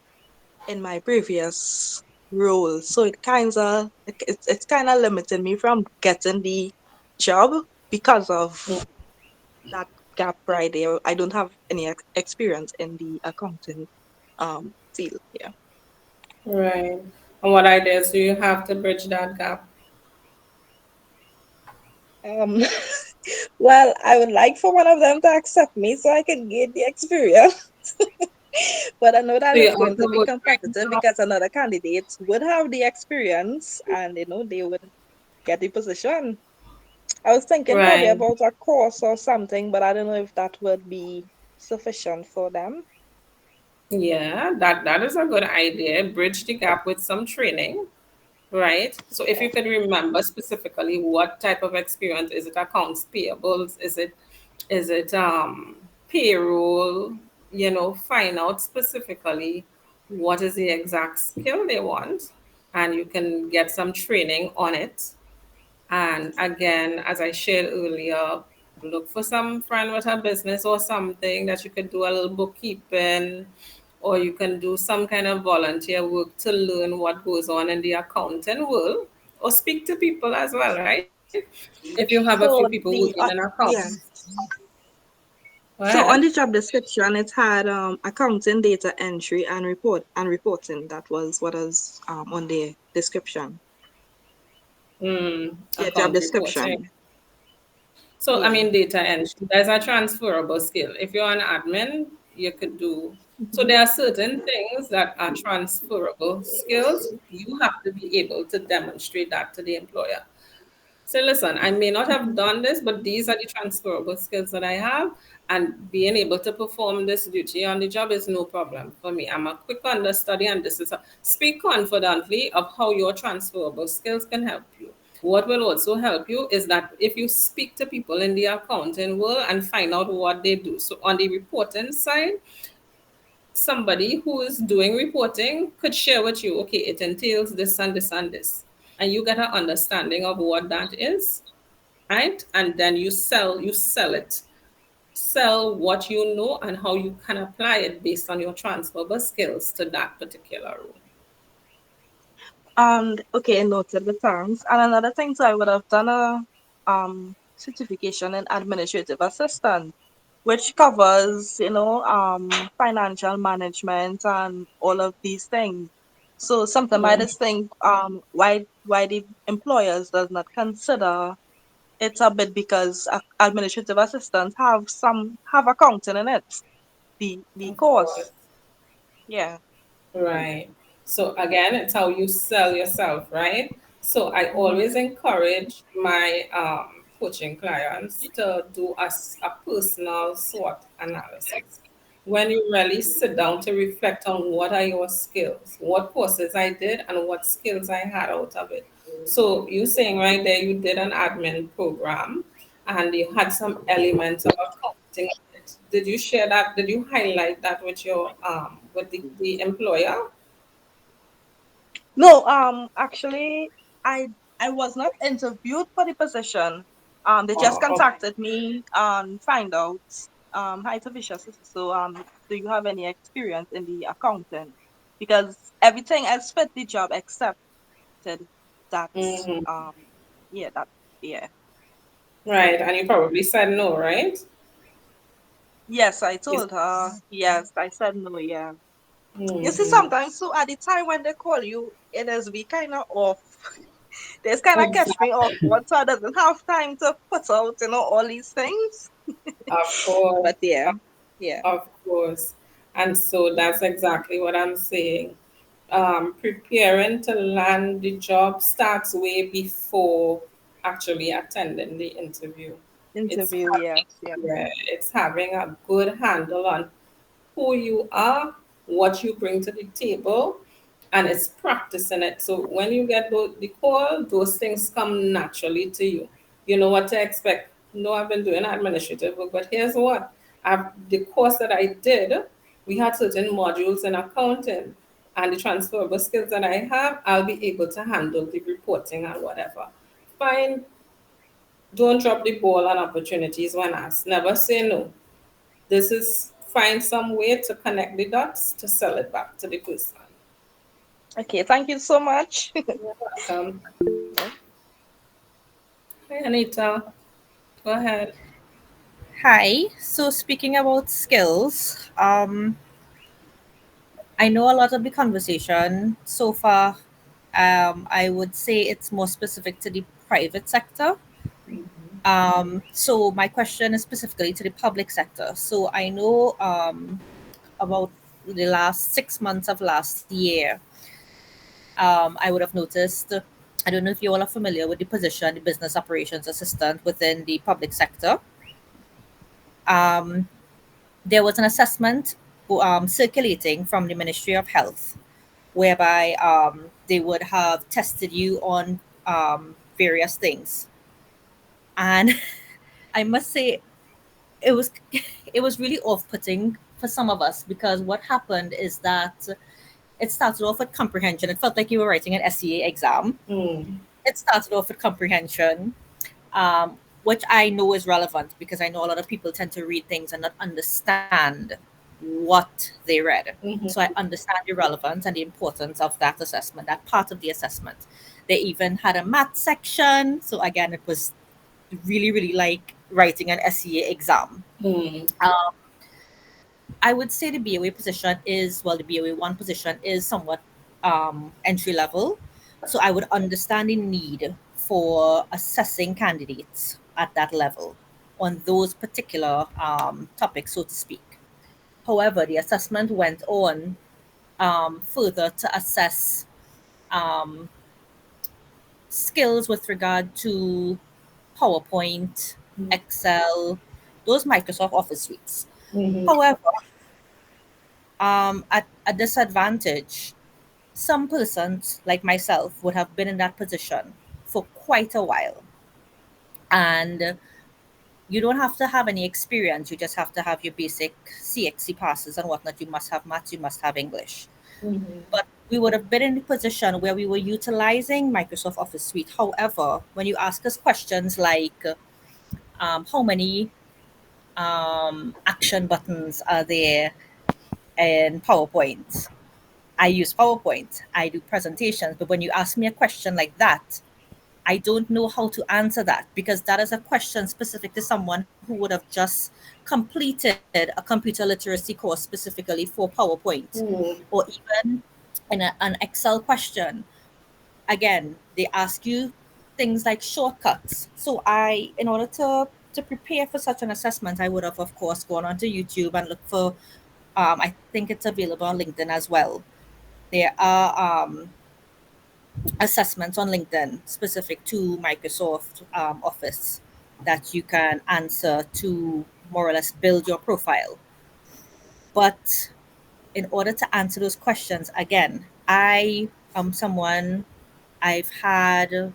in my previous role. So it's kind of limiting me from getting the job because of that gap right there. I don't have any experience in the accounting field here. Right. And what ideas do you have to bridge that gap? Um, well, I would like for one of them to accept me so I can gain the experience. But I know that So you it's going to also be would competitive because another candidate would have the experience and they would get the position. I was thinking probably right. about a course or something, but I don't know if that would be sufficient for them. Yeah, that is a good idea. Bridge the gap with some training, right? So if Yeah. you could remember specifically what type of experience, is it accounts payables? Is it payroll? Find out specifically what is the exact skill they want, and you can get some training on it. And again, as I shared earlier, look for some friend with a business or something that you could do a little bookkeeping, or you can do some kind of volunteer work to learn what goes on in the accounting world. or speak to people as well, right? If you have a few people So working in the an account. yeah. Go So ahead. on the job description, it had accounting, data entry, and reporting. That was what was on the description. Yeah, job Account reporting. description. So, I Yeah. mean, data entry, there's a transferable skill. If you're an admin, you could do. So, Mhm. there are certain things that are transferable skills. You have to be able to demonstrate that to the employer. So, listen, I may not have done this, but these are the transferable skills that I have. And being able to perform this duty on the job is no problem for me. I'm a quick understudy, and this is a speak confidently of how your transferable skills can help you. What will also help you is that if you speak to people in the accounting world and find out what they do. So on the reporting side, somebody who is doing reporting could share with you, okay, it entails this and this and this. And you get an understanding of what that is, right? And then you sell it. Sell what you know and how you can apply it based on your transferable skills to that particular role. And okay, noted the terms. And another thing, so I would have done a certification in administrative assistant, which covers, financial management and all of these things. So something I just think why the employers does not consider it's a bit because administrative assistants have accounting in it. The Of course. course. Yeah. Right. So again, it's how you sell yourself, right? So I Hmm. always encourage my coaching clients to do a personal SWOT analysis. When you really sit down to reflect on what are your skills, what courses I did, and what skills I had out of it. So you saying right there, you did an admin program, and you had some elements of accounting. Did you share that? Did you highlight that with your with the employer? No, actually, I I was not interviewed for the position. They just Oh, contacted me and find out. Hi, Tavisha. So, do you have any experience in the accounting? Because everything else fit the job except that. mhm. Um, yeah, that. Yeah. Right. And you probably said no, right? Yes, I Yes. told her. Yes, I said no. Yeah. You see, Mm-hmm. sometimes so at the time when they call you, it is be kind of off. This kind of catch me Exactly. off guard, so I doesn't have time to put out, all these things. Of course. But yeah, yeah, Of course. And so that's exactly what I'm saying. Preparing to land the job starts way before actually attending the interview. It's interview, yes, yeah. yeah, it's having a good handle on who you are, what you bring to the table, and it's practicing it. So when you get the call, those things come naturally to you. You know what to expect. No, I've been doing administrative work, but here's what the course that I did, we had certain modules in accounting, and the transferable skills that I have, I'll be able to handle the reporting and whatever. Fine, don't drop the ball on opportunities when asked. Never say no. This is find some way to connect the dots to sell it back to the person. Okay, thank you so much. You're welcome. Hi, Anita. Go ahead. Hi. So speaking about skills, I know a lot of the conversation so far. I would say it's more specific to the private sector. So my question is specifically to the public sector. So I know about the last 6 months of last year, I would have noticed. I don't know if you all are familiar with the position, the business operations assistant within the public sector. Um, there was an assessment circulating from the Ministry of Health, whereby they would have tested you on various things, and I must say it was it was really off-putting for some of us because what happened is that it started off with comprehension. It felt like you were writing an SEA exam. Mm, It started off with comprehension, which I know is relevant because I know a lot of people tend to read things and not understand what they read. So I mm-hmm. understand the relevance and the importance of that assessment, that part of the assessment. They even had a math section. So again, it was really, really like writing an SEA exam. Mm. Um, I would say the BOA position is, well, the BOA one position is somewhat entry level. So I would understand the need for assessing candidates at that level on those particular topics, so to speak. However, the assessment went on further to assess um, skills with regard to PowerPoint, Excel, those Microsoft Office suites. Mm-hmm. However, at a disadvantage, some persons like myself would have been in that position for quite a while. And you don't have to have any experience, you just have to have your basic CXC passes and whatnot. You must have maths, you must have English. Mm-hmm. But we would have been in a position where we were utilizing Microsoft Office Suite. However, when you ask us questions like how many action buttons are there in PowerPoint, I use PowerPoint, I do presentations. But when you ask me a question like that, I don't know how to answer that, because that is a question specific to someone who would have just completed a computer literacy course specifically for PowerPoint, Mm-hmm. or even in an Excel question. Again, they ask you things like shortcuts. So in order to prepare for such an assessment, I would have, of course, gone onto YouTube and looked for. I think it's available on LinkedIn as well. There are assessments on LinkedIn specific to Microsoft Office that you can answer to more or less build your profile. But in order to answer those questions, again, I am someone, I've had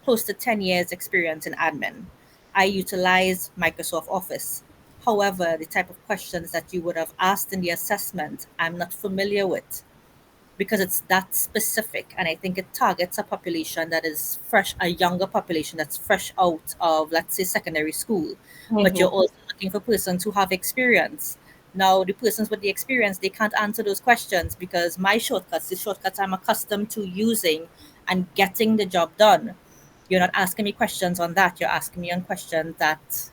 close to 10 years experience in admin. I utilize Microsoft Office. However, the type of questions that you would have asked in the assessment, I'm not familiar with, because it's that specific. And I think it targets a population that is fresh, a younger population that's fresh out of, let's say, secondary school. But you're Mm-hmm. also looking for persons who have experience. Now, the persons with the experience, they can't answer those questions because my shortcuts, the shortcuts I'm accustomed to using and getting the job done, you're not asking me questions on that. You're asking me on questions that,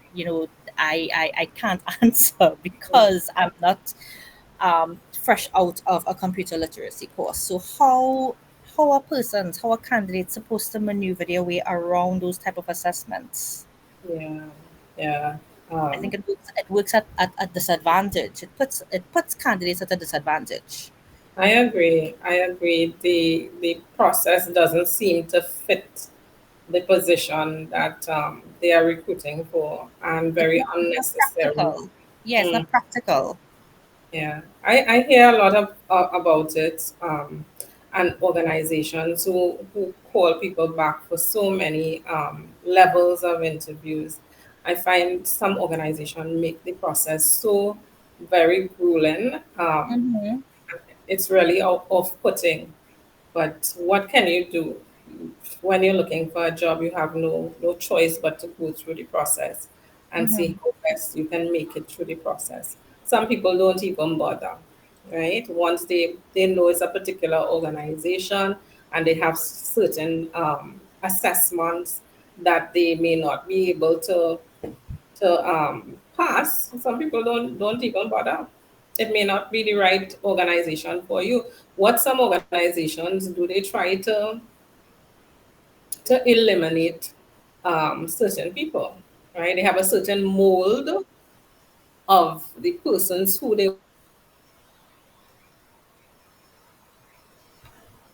I can't answer because I'm not fresh out of a computer literacy course. So how are candidates supposed to maneuver their way around those type of assessments? Yeah. Yeah. I think Um, it works at a disadvantage. It puts candidates at a disadvantage. I agree. I agree. The process doesn't seem to fit the position that they are recruiting for, and It's very not unnecessary. practical. Yeah, it's Mm. not practical. Yeah, I hear a lot about it, and organizations who call people back for so many levels of interviews. I find some organizations make the process so very grueling. Mm-hmm. It's really off-putting. But what can you do? When you're looking for a job, you have no choice but to go through the process and Mm-hmm. see how best you can make it through the process. Some people don't even bother, right? Once they know it's a particular organization and they have certain assessments that they may not be able to pass, some people don't even bother. It may not be the right organization for you. What some organizations do, they try to eliminate certain people, right? They have a certain mold of the persons who they want to hire, and they try to eliminate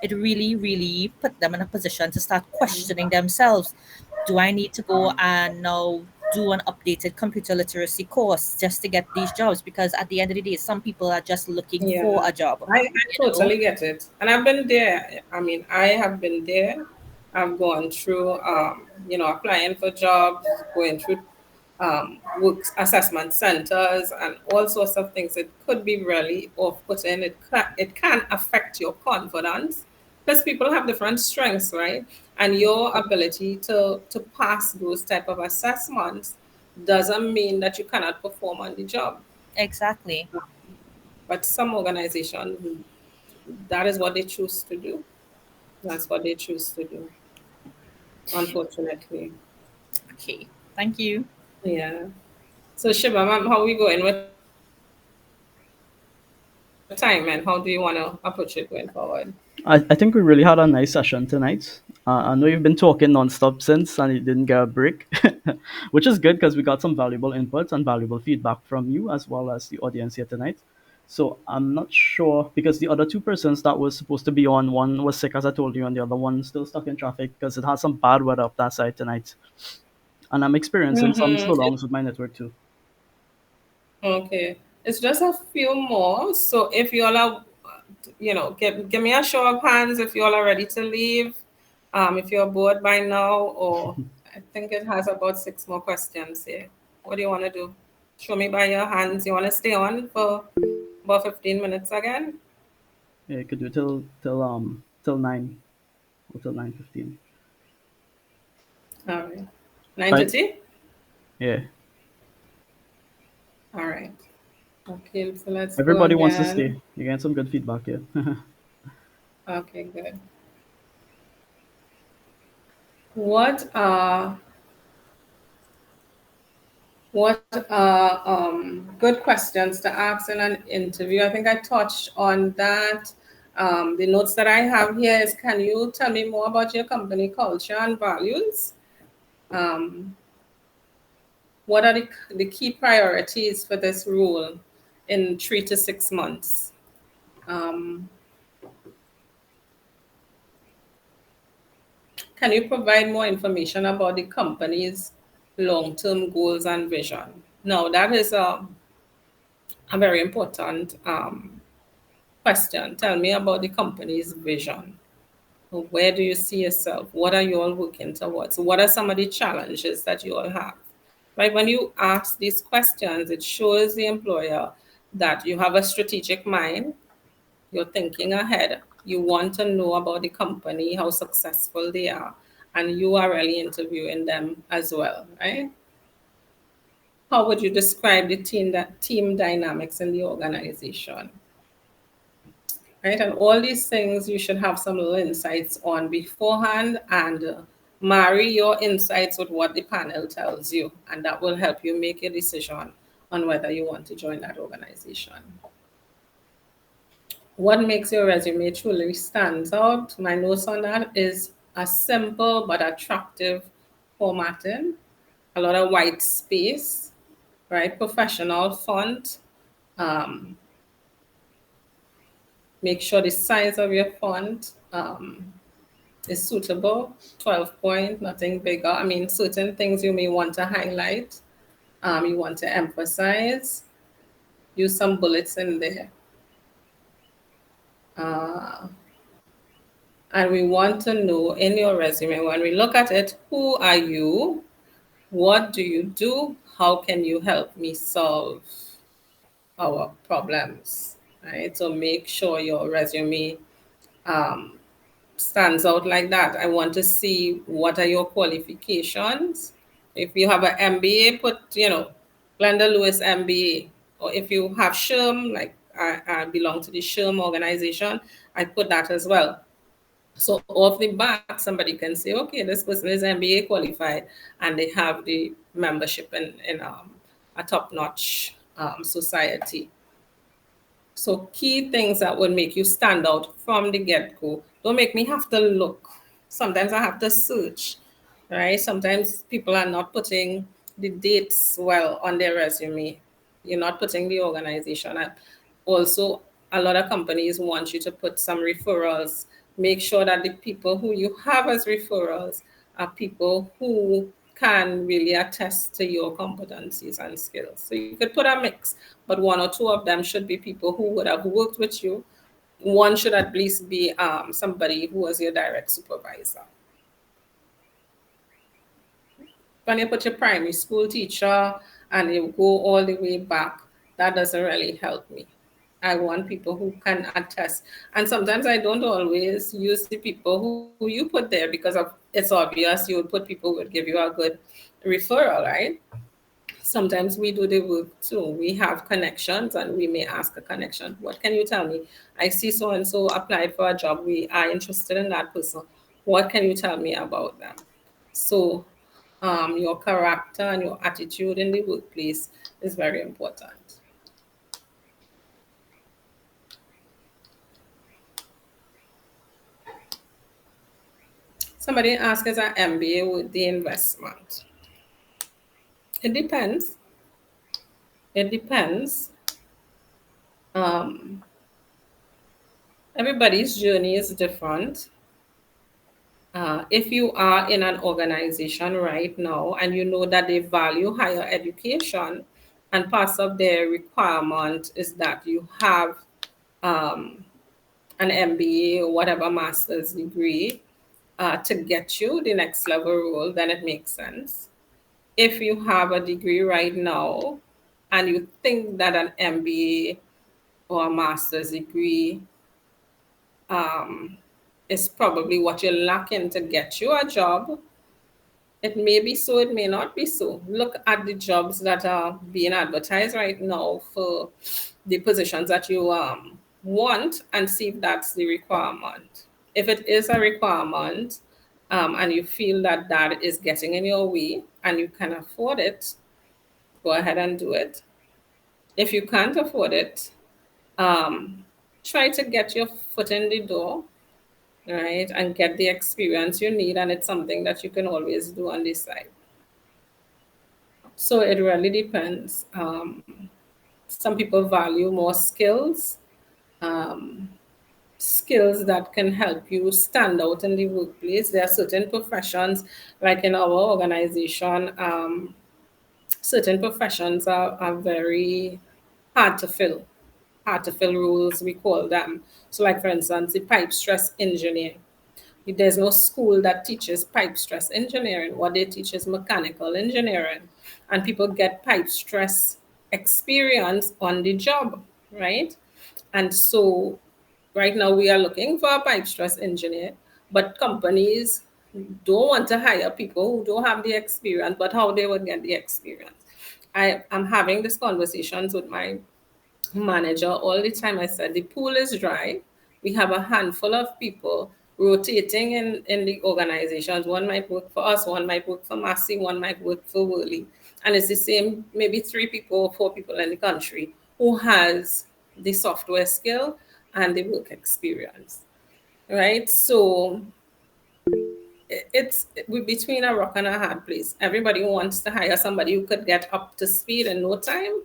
It really, really put them in a position to start questioning themselves. Do I need to go and now do an updated computer literacy course just to get these jobs, because at the end of the day, some people are just looking for Yeah, a job, I you know? totally get it. And I've been there. I mean, I have been there. I've gone through, applying for jobs, going through work assessment centers and all sorts of things. It could be really off-putting. It can affect your confidence. Plus, people have different strengths, right? And your ability to pass those type of assessments doesn't mean that you cannot perform on the job. Exactly. But some organizations, that is what they choose to do. That's what they choose to do, unfortunately. Okay. Thank you. Yeah. So Shiba, ma'am, how we going with time and how do you want to approach it going forward? I think we really had a nice session tonight. I know you've been talking nonstop since, and you didn't get a break, which is good because we got some valuable inputs and valuable feedback from you as well as the audience here tonight. So I'm not sure because the other two persons that was supposed to be on, one was sick as I told you, and the other one still stuck in traffic because it has some bad weather up that side tonight, and I'm experiencing some slow Mm-hmm. downs with my network too. Okay. It's just a few more. So if you all are, give me a show of hands if you all are ready to leave. If you're bored by now, or I think it has about six more questions here. What do you want to do? Show me by your hands. You want to stay on for about 15 minutes again? Yeah, you could do till 9 or till 9:15. All right. Right? 9:30? Yeah. All right. Okay, so let's go Everybody wants to stay. again. You get some good feedback here. Okay, good. What are good questions to ask in an interview? I think I touched on that. The notes that I have here is, can you tell me more about your company culture and values? Um, what are the key priorities for this role in 3 to 6 months? Um, can you provide more information about the company's long-term goals and vision? Now, that is a very important question. Tell me about the company's vision. Where do you see yourself? What are you all working towards? What are some of the challenges that you all have? Right? When you ask these questions, it shows the employer that you have a strategic mind, you're thinking ahead, you want to know about the company, how successful they are, and you are really interviewing them as well, right? How would you describe the team dynamics in the organization? Right? And all these things you should have some little insights on beforehand, and marry your insights with what the panel tells you, and that will help you make a decision on whether you want to join that organization. What makes your resume truly stands out? My notes on that is a simple but attractive formatting, a lot of white space, right? Professional font. Um, Make sure the size of your font is suitable, 12 point, nothing bigger. I mean, certain things you may want to highlight, you want to emphasize, use some bullets in there. Uh, and we want to know in your resume, when we look at it, who are you? What do you do? How can you help me solve our problems? Right? So make sure your resume um, stands out like that. I want to see what are your qualifications. If you have an MBA, put, Glenda Lewis MBA. Or if you have SHRM, like I belong to the SHRM organization, I put that as well. So off the back, somebody can say, okay, this person is MBA qualified and they have the membership in a top-notch society. So key things that would make you stand out from the get-go. Don't make me have to look. Sometimes I have to search, right? Sometimes people are not putting the dates well on their resume. You're not putting the organization. And also, a lot of companies want you to put some referrals. Make sure that the people who you have as referrals are people who can really attest to your competencies and skills. So you could put a mix, but one or two of them should be people who would have worked with you. One should at least be somebody who was your direct supervisor. When you put your primary school teacher and you go all the way back, that doesn't really help me. I want people who can attest. And sometimes I don't always use the people who you put there because of it's obvious you would put people who would give you a good referral, right? Sometimes we do the work too. We have connections and we may ask a connection. What can you tell me? I see so and so applied for a job. We are interested in that person. What can you tell me about them? So, your character and your attitude in the workplace is very important. Somebody asked, is an MBA with the investment? It depends. It depends. Um, Everybody's journey is different. If you are in an organization right now and you know that they value higher education, and part of their requirement is that you have um, an MBA or whatever master's degree to get you the next level role, then it makes sense. If you have a degree right now and you think that an MBA or a master's degree um, is probably what you're lacking to get you a job, it may be so, it may not be so. Look at the jobs that are being advertised right now for the positions that you want and see if that's the requirement. If it is a requirement and you feel that that is getting in your way and you can afford it, go ahead and do it. If you can't afford it, um, try to get your foot in the door, right, and get the experience you need. And it's something that you can always do on this side. So it really depends. Some people value more skills, um, skills that can help you stand out in the workplace. There are certain professions, like in our organization, certain professions are very hard to fill, hard to fill roles, we call them. So, like for instance, the pipe stress engineer. There's no school that teaches pipe stress engineering. What they teach is mechanical engineering. And people get pipe stress experience on the job, right? And so right now we are looking for a pipe stress engineer, but companies don't want to hire people who don't have the experience, but how they would get the experience. I am having these conversations with my manager all the time. I said, the pool is dry. We have a handful of people rotating in the organizations. One might work for us, one might work for Massey, one might work for Worley. And it's the same, maybe 3 people or 4 people in the country who has the software skill and the work experience, right? So we're between a rock and a hard place. Everybody wants to hire somebody who could get up to speed in no time,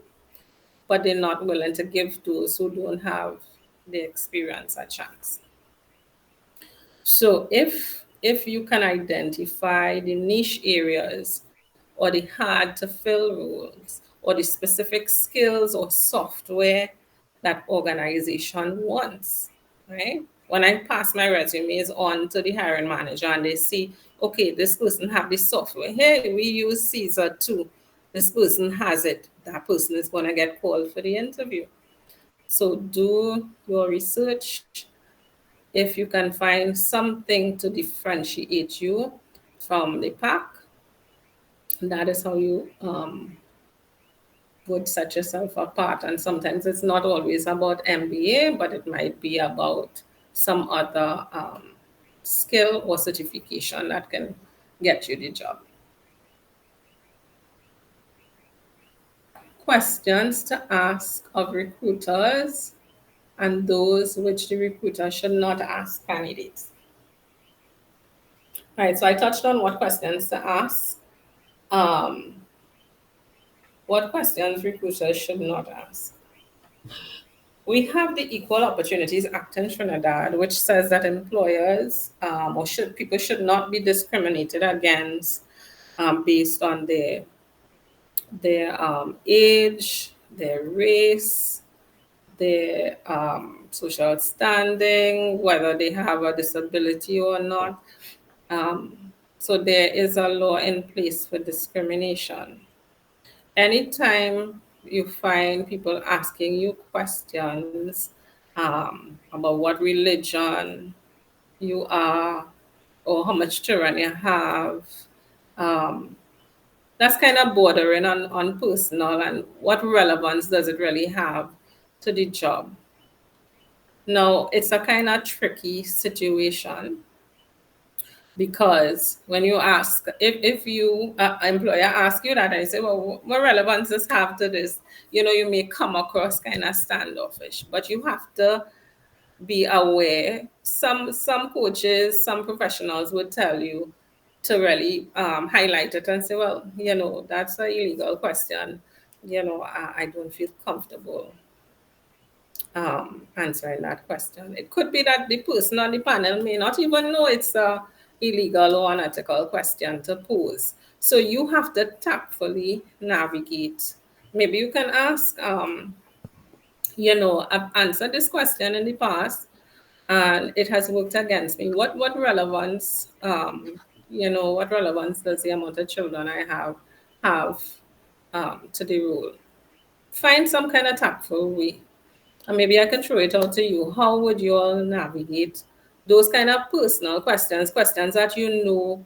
but they're not willing to give those who don't have the experience a chance. So if you can identify the niche areas or the hard to fill roles or the specific skills or software that organization wants, right? When I pass my resumes on to the hiring manager and they see, okay, this person have this software. Hey, we use Caesar too. This person has it. That person is going to get called for the interview. So do your research. If you can find something to differentiate you from the pack, that is how you would set yourself apart. And sometimes it's not always about MBA, but it might be about some other skill or certification that can get you the job. Questions to ask of recruiters and those which the recruiter should not ask candidates. All right, so I touched on what questions to ask. Um, what questions recruiters should not ask. We have the Equal Opportunities Act in Trinidad, which says that employers or should people should not be discriminated against based on their age, their race, their social standing, whether they have a disability or not. Um, so there is a law in place for discrimination. Anytime you find people asking you questions about what religion you are or how much children you have, um, that's kind of bordering on personal and what relevance does it really have to the job. Now, it's a kind of tricky situation because when you ask, if you employer ask you that and you say, well, what relevance does this have to this, you may come across kind of standoffish, but you have to be aware. Some coaches, some professionals would tell you to really highlight it and say, well, that's an illegal question. I don't feel comfortable answering that question. It could be that the person on the panel may not even know it's a illegal or unethical question to pose. So you have to tactfully navigate. Maybe you can ask, I've answered this question in the past and it has worked against me. What relevance, what relevance does the amount of children I have to the role? Find some kind of tactful way. And maybe I can throw it out to you. How would you all navigate those kind of personal questions, questions that can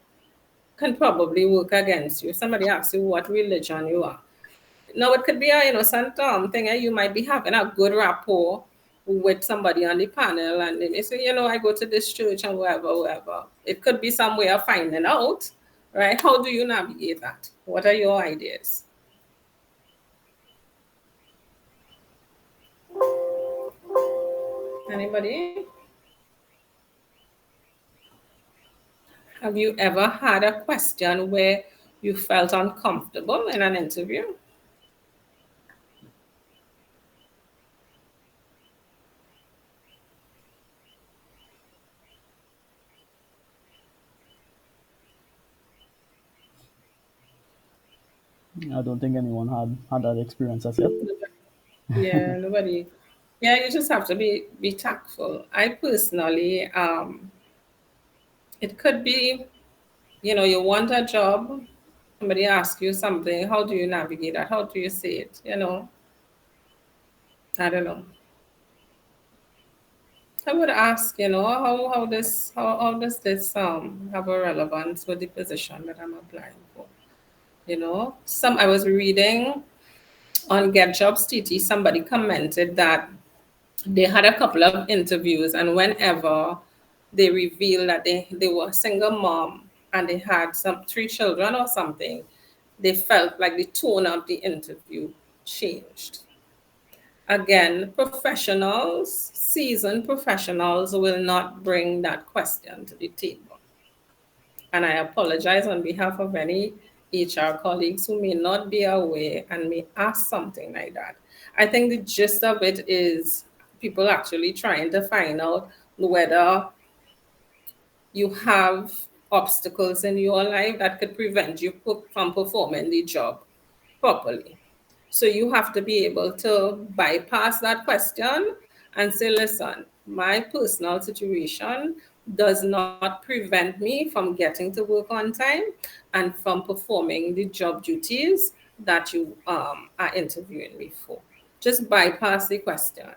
probably work against you? Somebody asks you what religion you are. Now, it could be a innocent thing, and you might be having a good rapport with somebody on the panel, and they may say, I go to this church and wherever. It could be some way of finding out, right? How do you navigate that? What are your ideas? Anybody? Have you ever had a question where you felt uncomfortable in an interview? I don't think anyone had that experience as yet. Yeah, nobody. Yeah, you just have to be tactful. I personally, it could be, you want a job, somebody asks you something, how do you navigate that? How do you say it? I don't know. I would ask, how does this have a relevance with the position that I'm applying for? Some I was reading on Get Jobs TT, somebody commented that they had a couple of interviews, and whenever they revealed that they were a single mom and they had some 3 children or something, they felt like the tone of the interview changed. Again, professionals, seasoned professionals, will not bring that question to the table. And I apologize on behalf of any HR colleagues who may not be aware and may ask something like that. I think the gist of it is people actually trying to find out whether you have obstacles in your life that could prevent you from performing the job properly. So you have to be able to bypass that question and say, listen, my personal situation does not prevent me from getting to work on time and from performing the job duties that you are interviewing me for. Just bypass the question,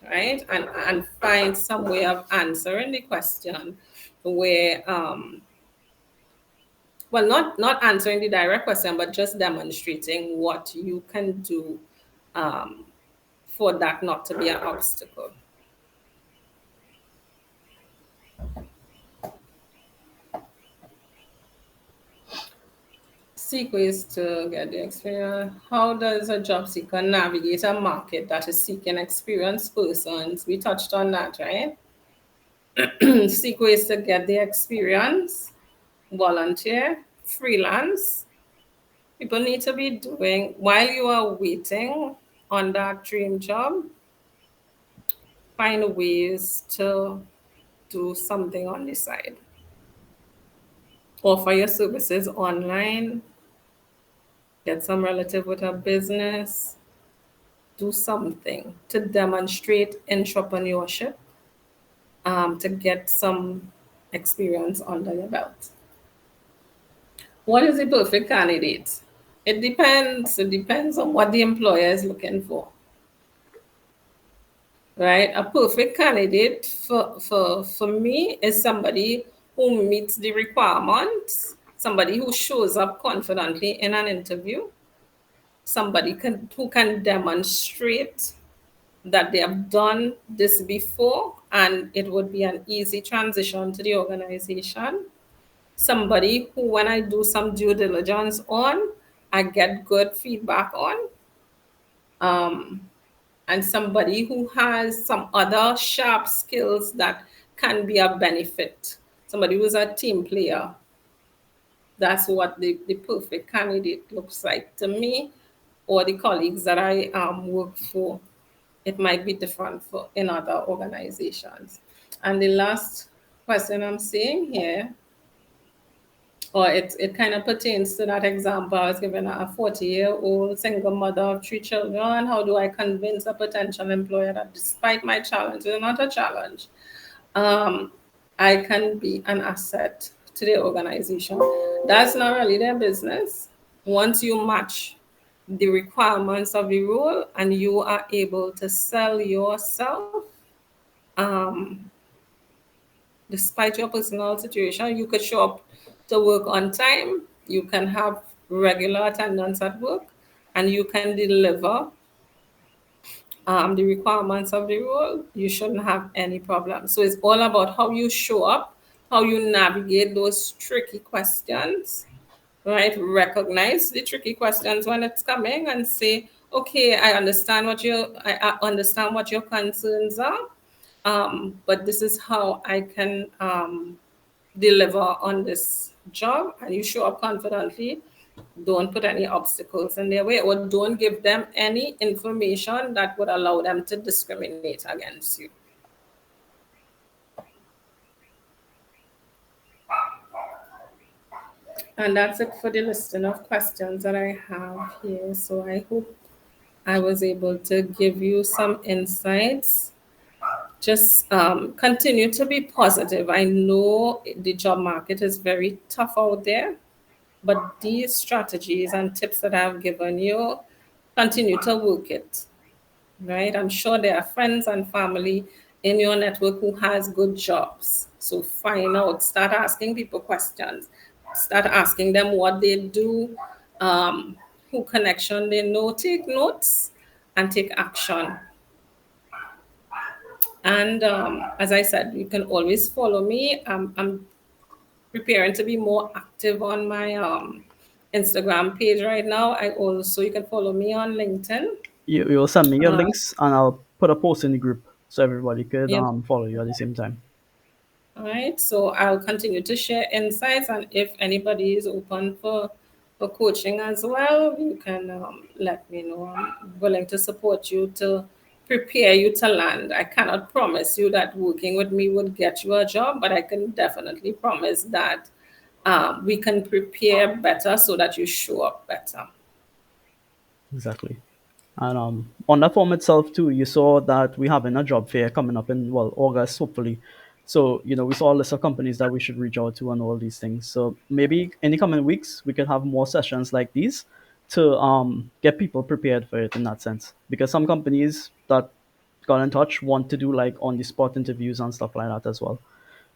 right? And find some way of answering the question where well, not answering the direct question, but just demonstrating what you can do um, for that not to be an obstacle. Seek ways to get the experience. How does a job seeker navigate a market that is seeking experienced persons? We touched on that, right? Seek ways to get the experience, volunteer, freelance. People need to be doing, while you are waiting on that dream job, find ways to do something on the side. Offer your services online, get some relative with a business, do something to demonstrate entrepreneurship, to get some experience under your belt. What is the perfect candidate? It depends. It depends on what the employer is looking for, right? A perfect candidate for me is somebody who meets the requirements, somebody who shows up confidently in an interview, who can demonstrate that they have done this before and it would be an easy transition to the organization. Somebody who, when I do some due diligence on, I get good feedback on. Um, and somebody who has some other sharp skills that can be a benefit. Somebody who's a team player. That's what the perfect candidate looks like to me, or the colleagues that I work for. It might be different for in other organizations. And the last question I'm seeing here, or it kind of pertains to that example I was given, a 40-year-old single mother of 3 children. How do I convince a potential employer that despite my challenge, it's not a challenge, um, I can be an asset to the organization? That's not really their business. Once you match the requirements of the role and you are able to sell yourself, um, despite your personal situation, you could show up to work on time, you can have regular attendance at work, and you can deliver the requirements of the role, you shouldn't have any problem. So it's all about how you show up, how you navigate those tricky questions, right? Recognize the tricky questions when it's coming and say, okay, I understand what your concerns are, but this is how I can deliver on this job, and you show up confidently. Don't put any obstacles in their way, or don't give them any information that would allow them to discriminate against you. And that's it for the listing of questions that I have here. So I hope I was able to give you some insights. Just continue to be positive. I know the job market is very tough out there, but these strategies and tips that I've given you, continue to work it, right? I'm sure there are friends and family in your network who has good jobs. So find out, start asking people questions, start asking them what they do, um, who connection they know, take notes and take action. And as I said, you can always follow me. I'm preparing to be more active on my Instagram page right now. I also, you can follow me on LinkedIn. You'll send me your Uh, links, and I'll put a post in the group so everybody could yeah. follow you at the same time. All right. So I'll continue to share insights, and if anybody is open for coaching as well, you can let me know. I'm willing to support you to prepare you to land. I cannot promise you that working with me would get you a job, but I can definitely promise that we can prepare better so that you show up better. Exactly. And on that form itself too, you saw that we having a job fair coming up in, well, August, hopefully. So, we saw a list of companies that we should reach out to and all these things. So maybe in the coming weeks we could have more sessions like these to get people prepared for it in that sense. Because some companies that got in touch want to do like on the spot interviews and stuff like that as well.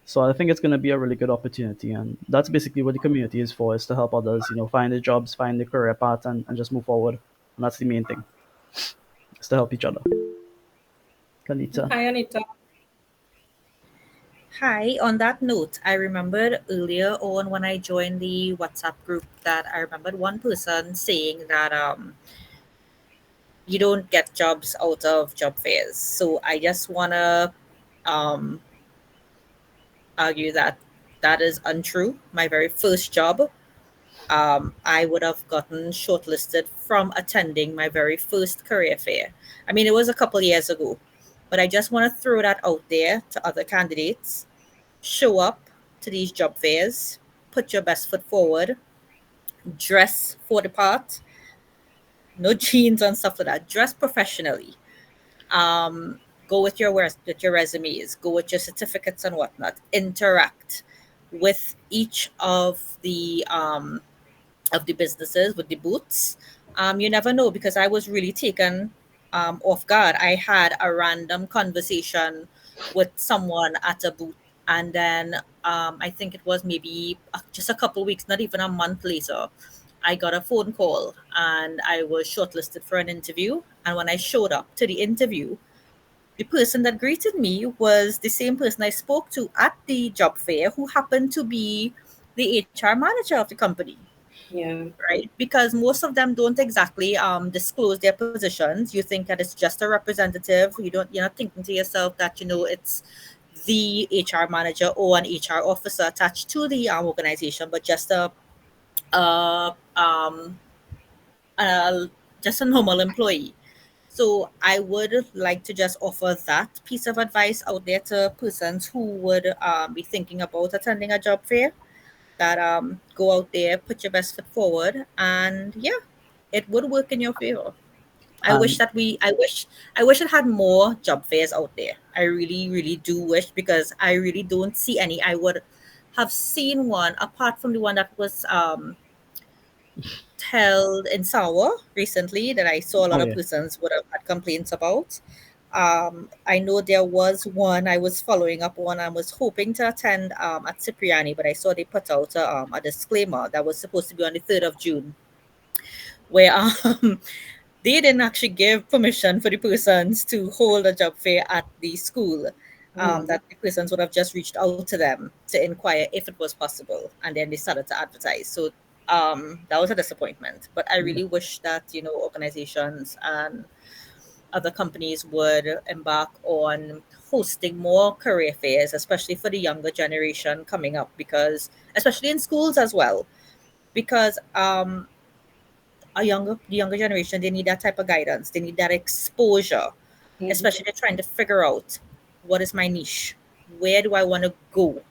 So I think it's going to be a really good opportunity, and that's basically what the community is for: is to help others, find the jobs, find the career path, and just move forward. And that's the main thing, is to help each other. Kanita. Hi, Anita. Hi, on that note, I remembered earlier on when I joined the WhatsApp group that I remembered one person saying that you don't get jobs out of job fairs. So I just want to um, argue that that is untrue. My very first job, I would have gotten shortlisted from attending my very first career fair. I mean, it was a couple years ago, but I just want to throw that out there to other candidates. Show up to these job fairs, put your best foot forward, dress for the part, no jeans and stuff like that. Dress professionally. Go with your resumes, go with your certificates and whatnot. Interact with each of the businesses with the booths. You never know, because I was really taken off guard. I had a random conversation with someone at a booth, and then I think it was maybe just a couple weeks, not even a month later, I got a phone call and I was shortlisted for an interview. And when I showed up to the interview, the person that greeted me was the same person I spoke to at the job fair, who happened to be the HR manager of the company, Yeah. right? Because most of them don't exactly disclose their positions. You think that it's just a representative. You're not thinking to yourself that it's the HR manager or an HR officer attached to the organization, but a um a just a normal employee. So I would like to just offer that piece of advice out there to persons who would be thinking about attending a job fair, that go out there, put your best foot forward, and yeah, it would work in your favor. And I wish it had more job fairs out there. I really, really do wish, because I really don't see any. I would have seen one apart from the one that was held in Sawa recently, that I saw a oh lot of yeah, persons would have had complaints about. I know there was one I was following up on. I was hoping to attend at Cipriani, but I saw they put out a disclaimer that was supposed to be on the 3rd of June, where they didn't actually give permission for the persons to hold a job fair at the school. That the persons would have just reached out to them to inquire if it was possible, and then they started to advertise. So that was a disappointment. But I yeah. really wish that organizations and other companies would embark on hosting more career fairs, especially for the younger generation coming up, because especially in schools as well, because the younger generation, they need that type of guidance, they need that exposure, especially they're trying to figure out, what is my niche, where do I want to go,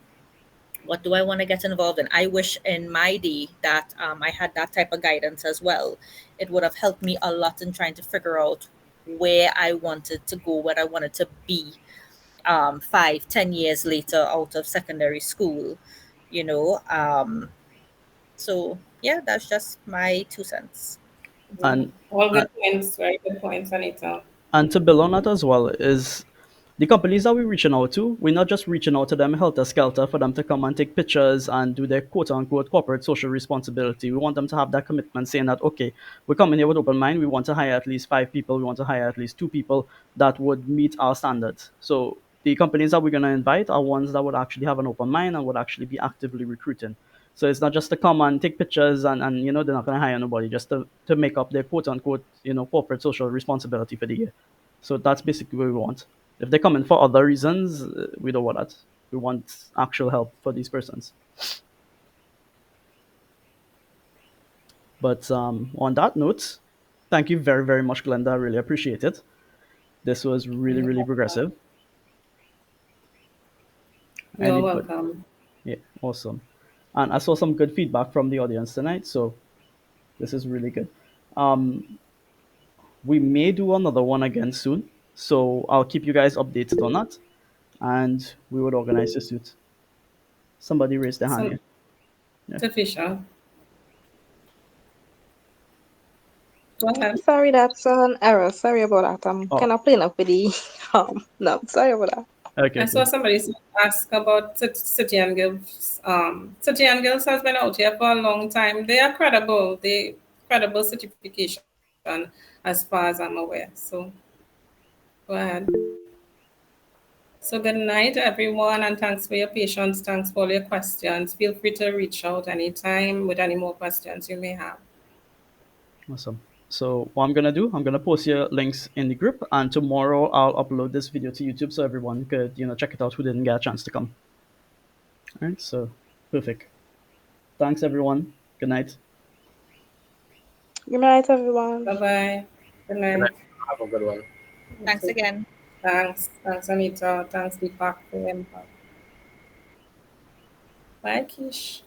what do I want to get involved in. I wish in my day that I had that type of guidance as well. It would have helped me a lot in trying to figure out where I wanted to go, where I wanted to be 5, 10 years later out of secondary school, you know. So yeah, that's just my 2 cents. Yeah. and All uh, good points, very good points, Anita. and to build on that as well is the companies that we're reaching out to, we're not just reaching out to them helter skelter for them to come and take pictures and do their quote unquote corporate social responsibility. We want them to have that commitment saying that, okay, we're coming here with open mind. We want to hire at least 5 people. We want to hire at least 2 people that would meet our standards. So the companies that we're going to invite are ones that would actually have an open mind and would actually be actively recruiting. So it's not just to come and take pictures and they're not going to hire nobody just to make up their quote unquote, corporate social responsibility for the year. So that's basically what we want. If they come in for other reasons, we don't want that. We want actual help for these persons. But on that note, thank you very, very much, Glenda. I really appreciate it. This was really, You're really welcome. progressive. You're Anybody? welcome. Yeah, awesome. And I saw some good feedback from the audience tonight, so this is really good. Um, we may do another one again soon, so I'll keep you guys updated on that, and we would organize a suit. Somebody raised their hand So, here. Yeah. Tafisha, go ahead. Sorry, that's an error. Sorry about that. I'm kind Oh, of playing up with the no. Sorry about that. okay, I saw cool. somebody ask about City and Guilds. City and Guilds has been out here for a long time. They are credible. They credible certification as far as I'm aware. So go ahead. So good night, everyone, and thanks for your patience. Thanks for all your questions. Feel free to reach out anytime with any more questions you may have. Awesome. So what I'm gonna do, I'm gonna post your links in the group, and tomorrow I'll upload this video to YouTube so everyone could, check it out who didn't get a chance to come. All right. So perfect. Thanks everyone. Good night. Good night, everyone. Bye bye. Good Good night. night. Have a good one. You Thanks too. again. Thanks, Anita. Thanks, Deepak, for your input. Bye, Kish.